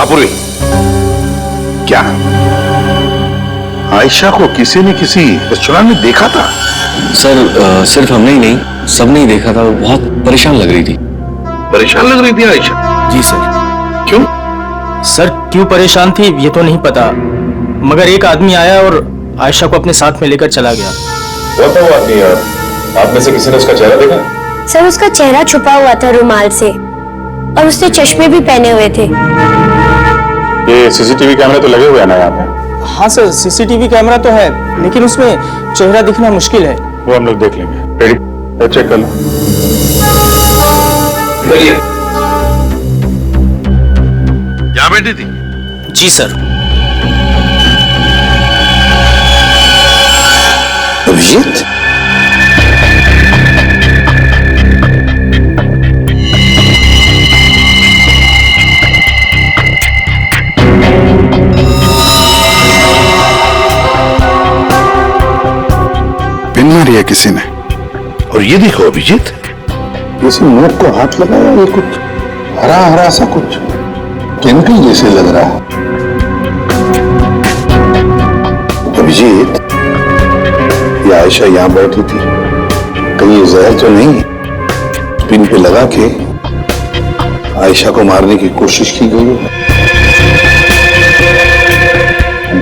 आपुरी, क्या आयशा को किसी ने किसी रेस्टोरेंट में देखा था? सर, सिर्फ हमने ही नहीं, सबने ही देखा था। वो बहुत परेशान लग रही थी। परेशान लग रही थी आयशा? जी सर। क्यों? सर, क्यों परेशान थी ये तो नहीं पता, मगर एक आदमी आया और आयशा को अपने साथ में लेकर चला गया। वो आदमी, आप में से किसी ने उसका चेहरा देखा? सर, उसका चेहरा छुपा हुआ था रुमाल से और उसने चश्मे भी पहने हुए थे। ये सीसीटीवी कैमरे तो लगे हुए हैं ना यहाँ पे? हाँ सर, सीसीटीवी कैमरा तो है, लेकिन उसमें चेहरा दिखना मुश्किल है। वो हम लोग देख लेंगे। रेडी? चेक कर लो। क्या बैठी थी? जी सर। अभिजीत? पिन मारी है किसी ने। और ये देखो अभिजीत, किसी नोक को हाथ लगाया, ये कुछ हरा हरा सा कुछ केमिकल जैसे लग रहा है। अभिजीत, ये आयशा यहां बैठी थी, कहीं ये जहर तो नहीं पिन पे लगा के आयशा को मारने की कोशिश की गई है।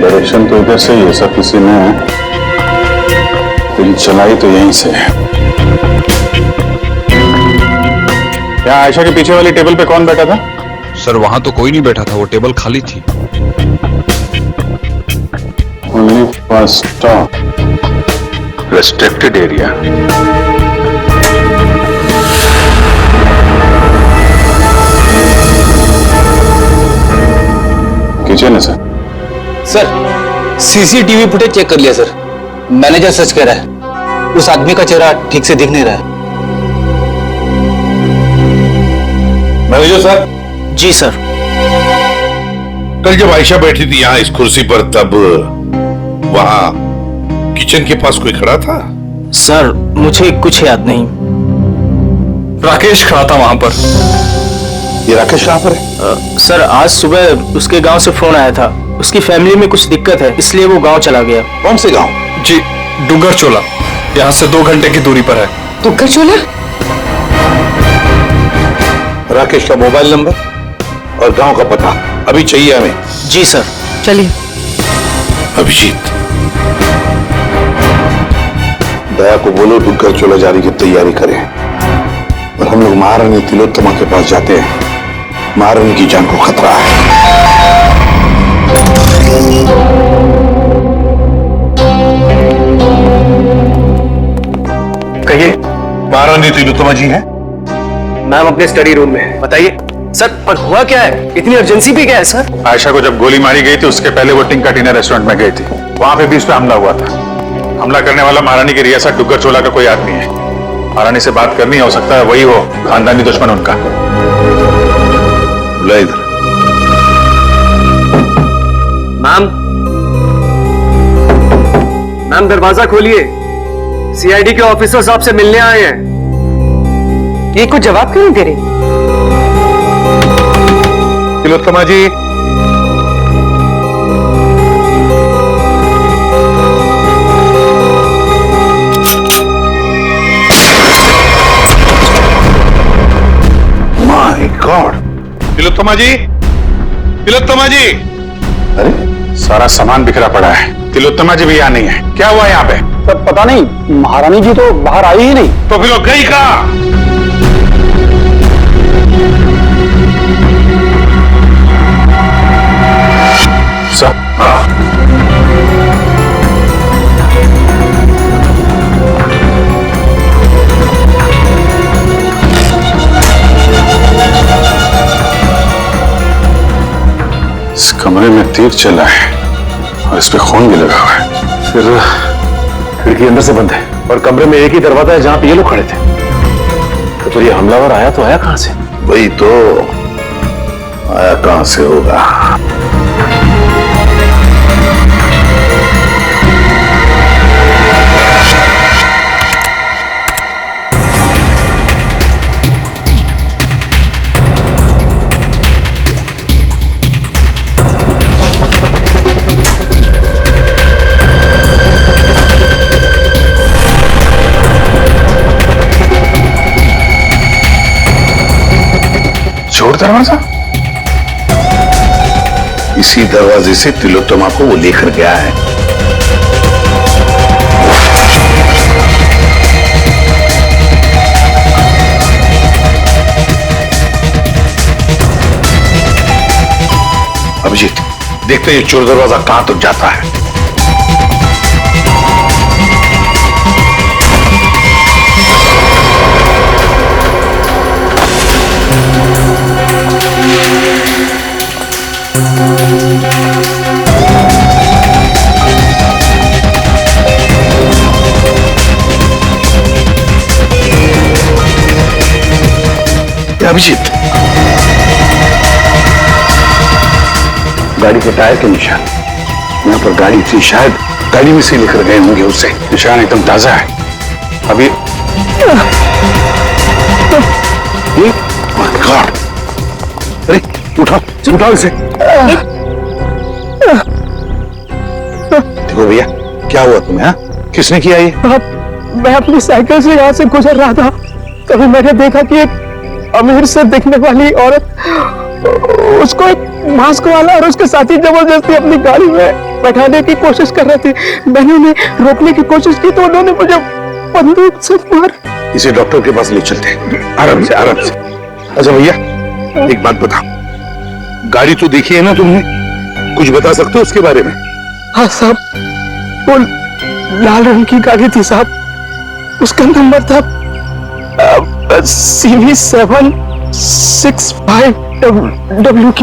डायरेक्शन तो इधर से ही है, सब किसी ने दिल चलाई तो यहीं से है। यहाँ आयशा के पीछे वाली टेबल पे कौन बैठा था? सर वहां तो कोई नहीं बैठा था, वो टेबल खाली थी। Only first stop, restricted area. Kitchen है sir. Sir CCTV footage check कर लिया सर। मैनेजर सच कह रहा है, उस आदमी का चेहरा ठीक से दिख नहीं रहा है। Manager sir. जी सर। कल जब आयशा बैठी थी यहाँ इस कुर्सी पर, तब वहां किचन के पास कोई खड़ा था? सर मुझे कुछ याद नहीं। राकेश खड़ा था वहां पर। ये राकेश कहाँ पर है? सर आज सुबह उसके गांव से फोन आया था, उसकी फैमिली में कुछ दिक्कत है, इसलिए वो गांव चला गया। कौन से गांव? जी डूंगर चोला, यहाँ से 2 घंटे की दूरी पर है। डूंगर चोला? राकेश का मोबाइल नंबर और गांव का पता अभी चाहिए हमें। जी सर। चलिए। अभिजीत, दया को बोलो डूंगर चोला जाने की तैयारी करें और हम लोग महारानी तिलोत्तमा के पास जाते हैं। महारानी की जान को खतरा है। कहिए, महारानी तिलोत्तमा जी हैं? मैम अपने स्टडी रूम में है। बताइए सर, पर हुआ क्या है? इतनी अर्जेंसी भी क्या है सर? आयशा को जब गोली मारी गई थी उसके पहले वो टिंका टीना रेस्टोरेंट में गई थी, वहां पे भी इस पे हमला हुआ था। हमला करने वाला महारानी की रियासत डुग्गर चोला का कोई आदमी है। महारानी से बात करनी है, हो सकता है वही हो खानदानी दुश्मन उनका। बुला इधर। मैम दरवाजा खोलिए, सीआईडी के ऑफिसर साहब से मिलने आए हैं। ये कुछ जवाब क्यों नहीं दे रही? तिलोत्तमा जी, माय गॉड। तिलोत्तमा जी, तिलोत्तमा जी। अरे सारा सामान बिखरा पड़ा है, तिलोत्तमा जी भी यहाँ नहीं है। क्या हुआ यहाँ पे? सर पता नहीं, महारानी जी तो बाहर आई ही नहीं। तो फिर लोग गई कहाँ? इस कमरे में तीर चला है और इस पे खून भी लगा हुआ है। फिर खिड़की अंदर से बंद है और कमरे में एक ही दरवाजा है जहां पे ये लोग खड़े थे। तो फिर ये हमलावर आया तो आया कहां से? वही तो, आया कहां से होगा? चोर दरवाजा? इसी दरवाजे से तिलोत्तमा को वो लेकर गया है। अभिजीत, देखते हैं ये चोर दरवाजा कहां तक जाता है। अभिजीत, गाड़ी के टायर के निशान यहाँ पर गाड़ी थी, शायद गाड़ी में से लेकर गए होंगे उसे। निशान एकदम ताजा है। अभी गॉड, अरे उठाओ उठाओ इसे। देखो भैया, क्या हुआ तुम्हें? किसने किया ये? मैं अपनी साइकिल से यहाँ से गुजर रहा था, तभी मैंने देखा कि एक अमीर से दिखने वाली औरत, उसको एक मास्क वाला और उसके साथी जबरदस्ती अपनी गाड़ी में बैठाने की कोशिश कर रहे थे। मैंने उन्हें रोकने की कोशिश की तो उन्होंने मुझे बंदूक से मार। इसे डॉक्टर के पास ले चलते हैं, आराम से आराम से। अच्छा भैया, एक बात बताओ, गाड़ी तो देखी है ना तुमने, कुछ बता सकते हो उसके बारे में? हाँ साहब, वो लाल रंग की गाड़ी थी साहब, उसका नंबर था CV765WQ।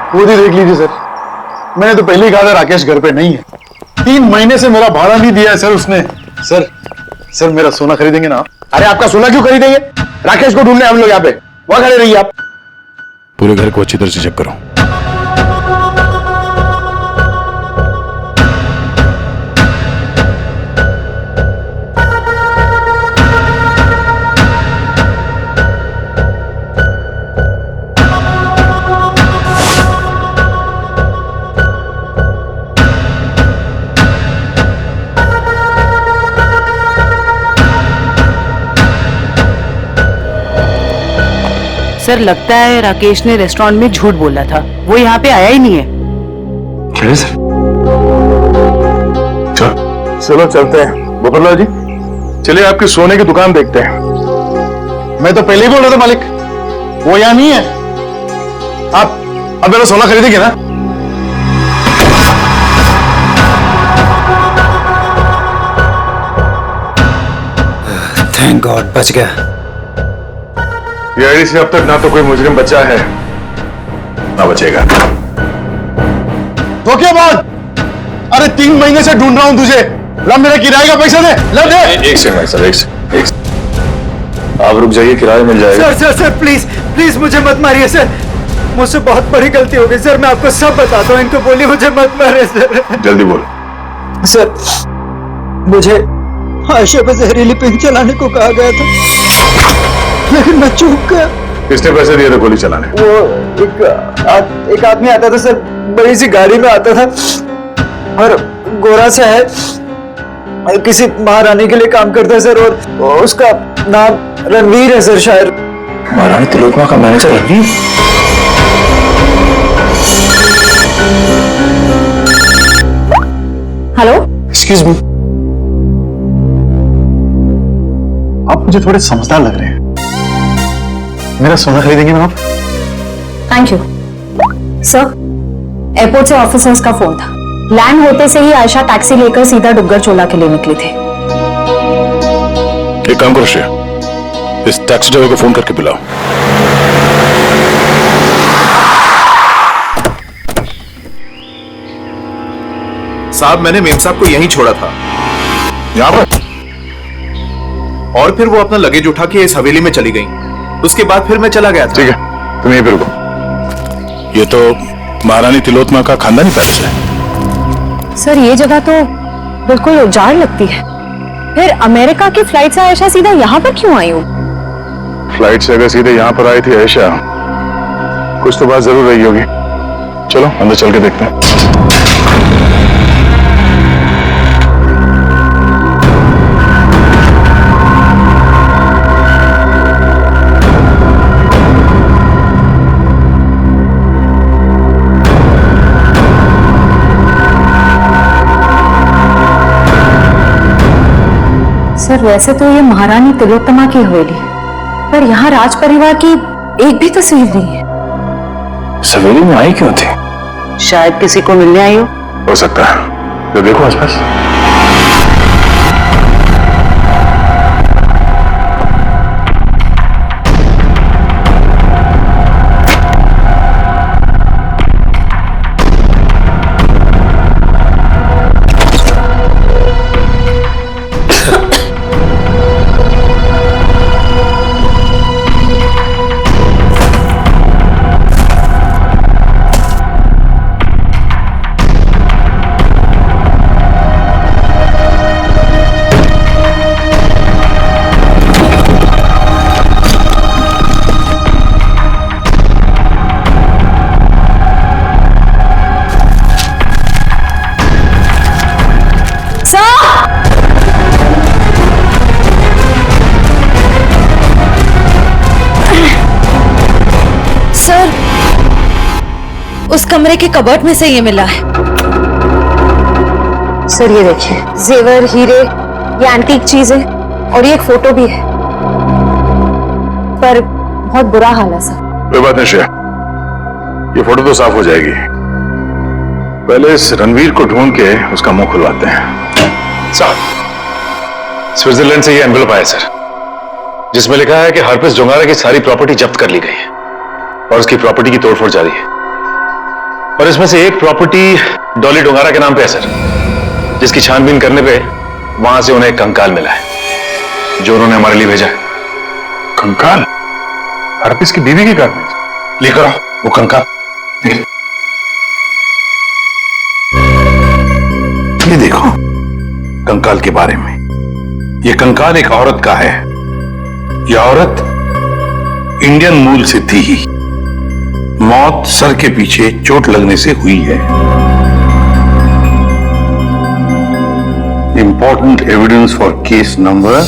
वो भी देख लीजिए सर, मैंने तो पहले ही कहा था राकेश घर पे नहीं है। 3 महीने से मेरा भाड़ा नहीं दिया है सर उसने। सर मेरा सोना खरीदेंगे ना आप? अरे आपका सोना क्यों खरीदेंगे? राकेश को ढूंढने हम लोग यहाँ पे, वहां खड़े रहिए आप। पूरे घर को अच्छी तरह से चेक करो। सर लगता है राकेश ने रेस्टोरेंट में झूठ बोला था, वो यहाँ पे आया ही नहीं है। चले सर, चलो चलते हैं। गोपाललाल जी, चलिए आपकी सोने की दुकान देखते हैं। मैं तो पहले ही बोल रहा था मालिक, वो यहाँ नहीं है। आप अब मेरा सोना खरीदेंगे ना? थैंक गॉड, बच गया। ये आईडी से अब तक ना तो कोई मुजरिम बचा है ना बचेगा। तो क्या बात? अरे 3 महीने से ढूंढ रहा हूं तुझे। ला मेरे किराए का पैसा दे, ला दे। एक सेकंड सर, एक सेकंड, आप रुक जाइए, किराया मिल जाएगा। सर प्लीज प्लीज मुझे मत मारिए सर, मुझसे बहुत बड़ी गलती हो गई सर, मैं आपको सब बताता हूँ। इनको बोलिए मुझे मत मारे सर। जल्दी बोल। सर मुझे आयशा पे जहरीली पिंक चलाने को कहा गया था, लेकिन मैं चूक गया। किसने पैसे दिए थे गोली चलाने? वो एक आदमी आता था सर, बड़ी सी गाड़ी में आता था और गोरा सा है, किसी महारानी के लिए काम करता है सर, और उसका नाम रणवीर है सर। शायद महारानी तिलोत्तमा का manager Ranveer? Hello, excuse me, आप मुझे थोड़े समझदार लग रहे हैं। मेरा सोना खरीदेंगे ना आप? Thank you sir. एयरपोर्ट से ऑफिसर्स का फोन था, लैंड होते से ही आयशा टैक्सी लेकर सीधा डुग्गर चोला के लिए निकली थी। एक काम करो श्रेया, इस टैक्सी ड्राइवर को फोन करके बुलाओ। साहब मैंने मेम साहब को यहीं छोड़ा था, यहाँ पर, और फिर वो अपना लगेज उठा के इस हवेली में चली गई। उसके बाद फिर मैं चला गया था। ठीक है, तुम यहीं पे रुको। ये तो महारानी तिलोत्तमा का खानदानी पैलेस है। सर ये जगह तो बिल्कुल उजाड़ लगती है, फिर अमेरिका की फ्लाइट से आयशा सीधा यहाँ पर क्यों आई हो? फ्लाइट से अगर सीधे यहाँ पर आई थी आयशा, कुछ तो बात जरूर रही होगी। चलो अंदर चल के देखते हैं। सर वैसे तो ये महारानी तिलोत्तमा की हवेली है, पर यहाँ राज परिवार की एक भी तस्वीर नहीं है। हवेली में आई क्यों थी? शायद किसी को मिलने आई हो सकता है, तो देखो आसपास। उस कमरे के कबर्ड में से ये मिला है। सर ये देखिए, जेवर, हीरे, ये एंटीक चीजें और ये एक फोटो भी है, पर बहुत बुरा हाल है सर। कोई बात नहीं श्रेया, ये फोटो तो साफ हो जाएगी। पहले इस रणवीर को ढूंढ के उसका मुंह खुलवाते हैं। साहब, स्विट्जरलैंड से ये एनवेलप आया सर, जिसमें लिखा है कि हरप्रीत जोंगारा की सारी प्रॉपर्टी जब्त कर ली गई है और उसकी प्रॉपर्टी की तोड़फोड़ जारी है। और इसमें से एक प्रॉपर्टी डॉली डोंगारा के नाम पे है सर, जिसकी छानबीन करने पे वहां से उन्हें एक कंकाल मिला है जो उन्होंने हमारे लिए भेजा है। कंकाल? हरप्रीत की बीवी की कार लेकर आओ वो कंकाल। ये देखो कंकाल के बारे में। ये कंकाल एक औरत का है। ये औरत इंडियन मूल से थी ही। मौत सर के पीछे चोट लगने से हुई है। Important evidence for case number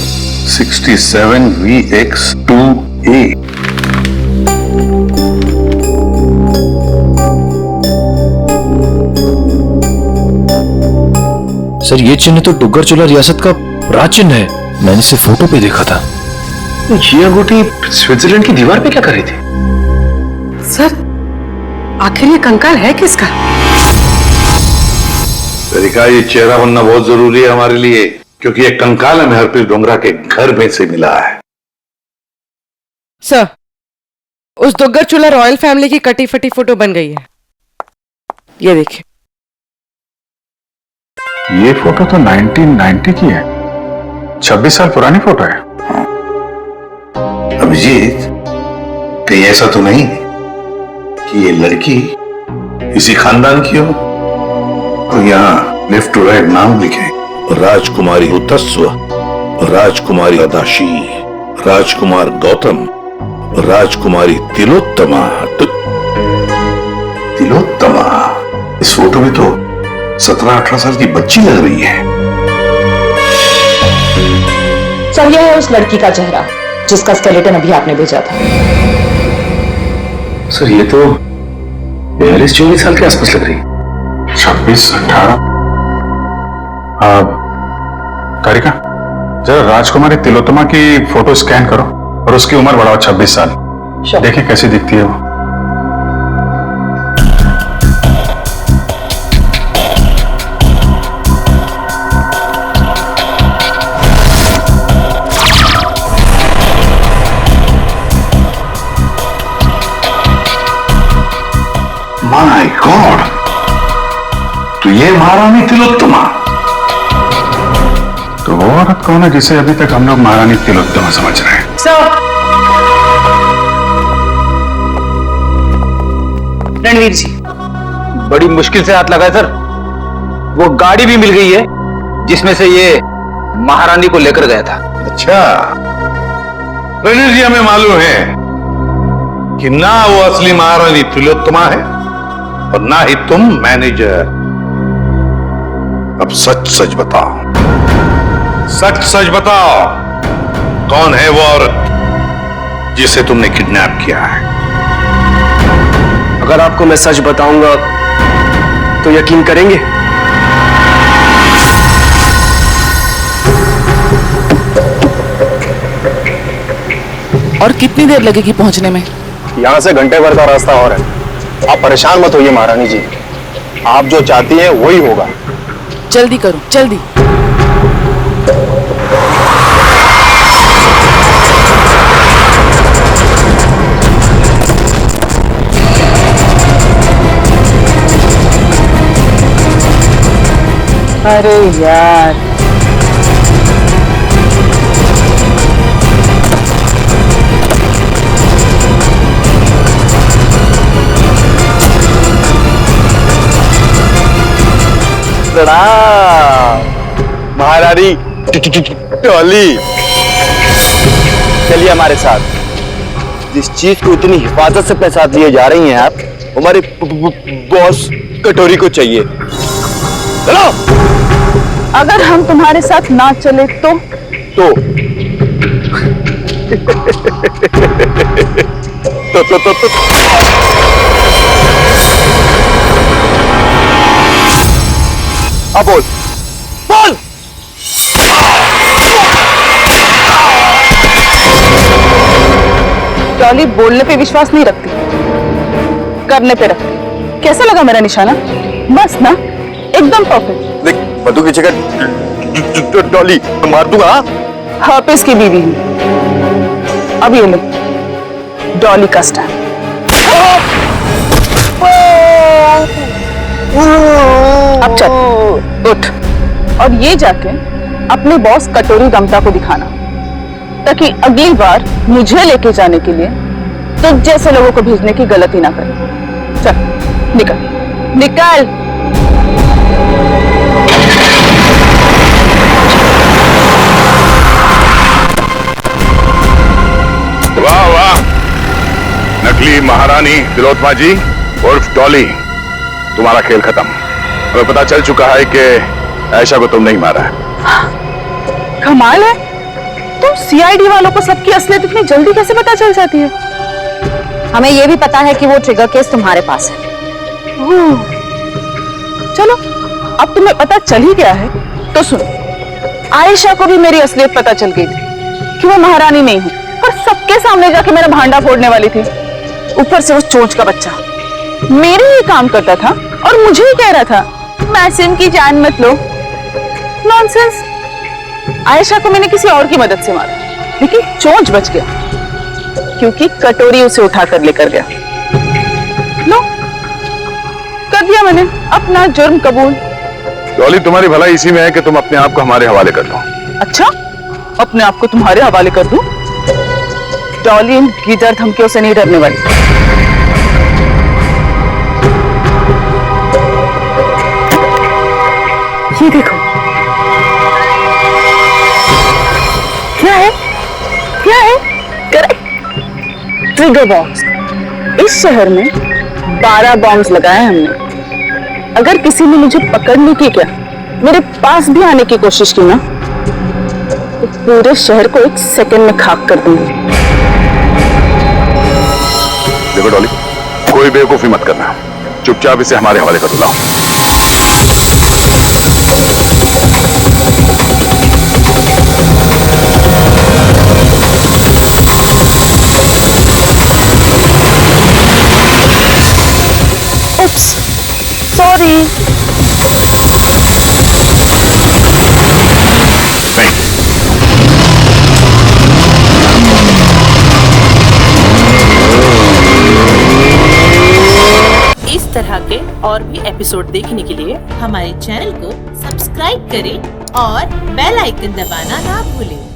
67VX2A। Sir ये चिन्ह तो डुग्गर चोला रियासत का राज चिन्ह है। मैंने इसे फोटो पे देखा था। ये अंगूठी स्विट्जरलैंड की दीवार पे क्या कर रही थी? सर आखिर ये कंकाल है किसका? तरीका, ये चेहरा बनना बहुत जरूरी है हमारे लिए, क्योंकि ये कंकाल हमें हरप्रीत डोंगरा के घर में से मिला है। सर उस दुग्गर चूल्हा रॉयल फैमिली की कटी फटी फोटो बन गई है। ये देखिए। ये फोटो तो 1990 की है, 26 साल पुरानी फोटो है। अभिजीत, कहीं ऐसा तो नहीं कि ये लड़की इसी खानदान की हो? तो यहाँ लेफ्ट टू राइट नाम लिखे, राजकुमारी हुतस्व, राजकुमारी अदाशी, राजकुमार गौतम, राजकुमारी तिलोत्तमा। तिलोत्तमा? इस फोटो में तो 17-18 साल की बच्ची लग रही है। सर यह है उस लड़की का चेहरा जिसका स्केलेटन अभी आपने भेजा था। सर ये तो 42-44 साल के आसपास लग रही है। 26-18। तारिका, जरा राजकुमारी तिलोत्तमा की फोटो स्कैन करो और उसकी उम्र बढ़ाओ 26 साल। देखिए कैसी दिखती है वो। माय गॉड, तो ये महारानी तिलोत्तमा। तो वो औरत कौन है जिसे अभी तक हम लोग महारानी तिलोत्तमा समझ रहे हैं? रणवीर जी, बड़ी मुश्किल से हाथ लगाए सर। वो गाड़ी भी मिल गई है जिसमें से ये महारानी को लेकर गया था। अच्छा, रणवीर जी, हमें मालूम है कि ना वो असली महारानी तिलोत्तमा है और ना ही तुम मैनेजर। अब सच सच बताओ, सच सच बताओ, कौन है वो औरत जिसे तुमने किडनैप किया है? अगर आपको मैं सच बताऊंगा तो यकीन करेंगे? और कितनी देर लगेगी पहुंचने में? यहाँ से घंटे भर का रास्ता और है। आप परेशान मत होइए महारानी जी, आप जो चाहती हैं वही होगा। जल्दी करो, जल्दी। अरे यार, महारानी टॉली, चलिए हमारे साथ। जिस चीज को इतनी हिफाजत से अपने साथ लिए जा रही हैं आप, हमारे बॉस कटोरी को चाहिए। चलो। अगर हम तुम्हारे साथ ना चले तो तो अब बोल बोल। डॉली बोलने पे विश्वास नहीं रखती, करने पे रखती। कैसा लगा मेरा निशाना? बस ना, एकदम परफेक्ट। देख मधु की जगह डॉली मार दूंगा। हाफिज की बीवी हूँ। अब ये ले डॉली का स्टैंड। अब चल उठ और ये जाके अपने बॉस कटोरी दमता को दिखाना, ताकि अगली बार मुझे लेके जाने के लिए तुझ जैसे लोगों को भेजने की गलती ना करे। चल निकल निकल। वाह वाह, नकली महारानी तिलोत्तमा जी उर्फ डॉली, तुम्हारा खेल खत्म। हमें पता चल चुका है कि आयशा को तुम नहीं मारा है। कमाल है, तुम सीआईडी वालों को सबकी असलियत इतनी जल्दी कैसे पता चल जाती है? हमें यह भी पता है कि वो ट्रिगर केस तुम्हारे पास है। चलो अब तुम्हें पता चल ही गया है तो सुनो, आयशा को भी मेरी असलियत पता चल गई थी कि वो महारानी नहीं है, पर सबके सामने जाके मेरा भांडा फोड़ने वाली थी। ऊपर से उस चोंच का बच्चा मेरे ही काम करता था और मुझे ही कह रहा था मासूम की जान मत लो। नॉनसेंस। आयशा को मैंने किसी और की मदद से मारा, लेकिन चोंच बच गया क्योंकि कटोरी उसे उठाकर लेकर गया। लो, कर दिया मैंने अपना जुर्म कबूल। डॉली, तुम्हारी भलाई इसी में है कि तुम अपने आप को हमारे हवाले कर लो। अच्छा, अपने आप को तुम्हारे हवाले कर दूं? डॉली इन गीदड़ धमकियों से नहीं डरने वाली। ये देखो, क्या है? क्या है? Correct, trigger bombs. इस शहर में 12 बॉम्ब्स लगाए हमने। अगर किसी ने मुझे पकड़ने की क्या मेरे पास भी आने की कोशिश की ना, तो पूरे शहर को 1 सेकंड में खाक कर दूंगी। देखो डॉली, कोई बेवकूफी मत करना, चुपचाप इसे हमारे हवाले कर दो। Oops, sorry. इस तरह के और भी एपिसोड देखने के लिए हमारे चैनल को सब्सक्राइब करें और बेल आइकन दबाना ना भूलें।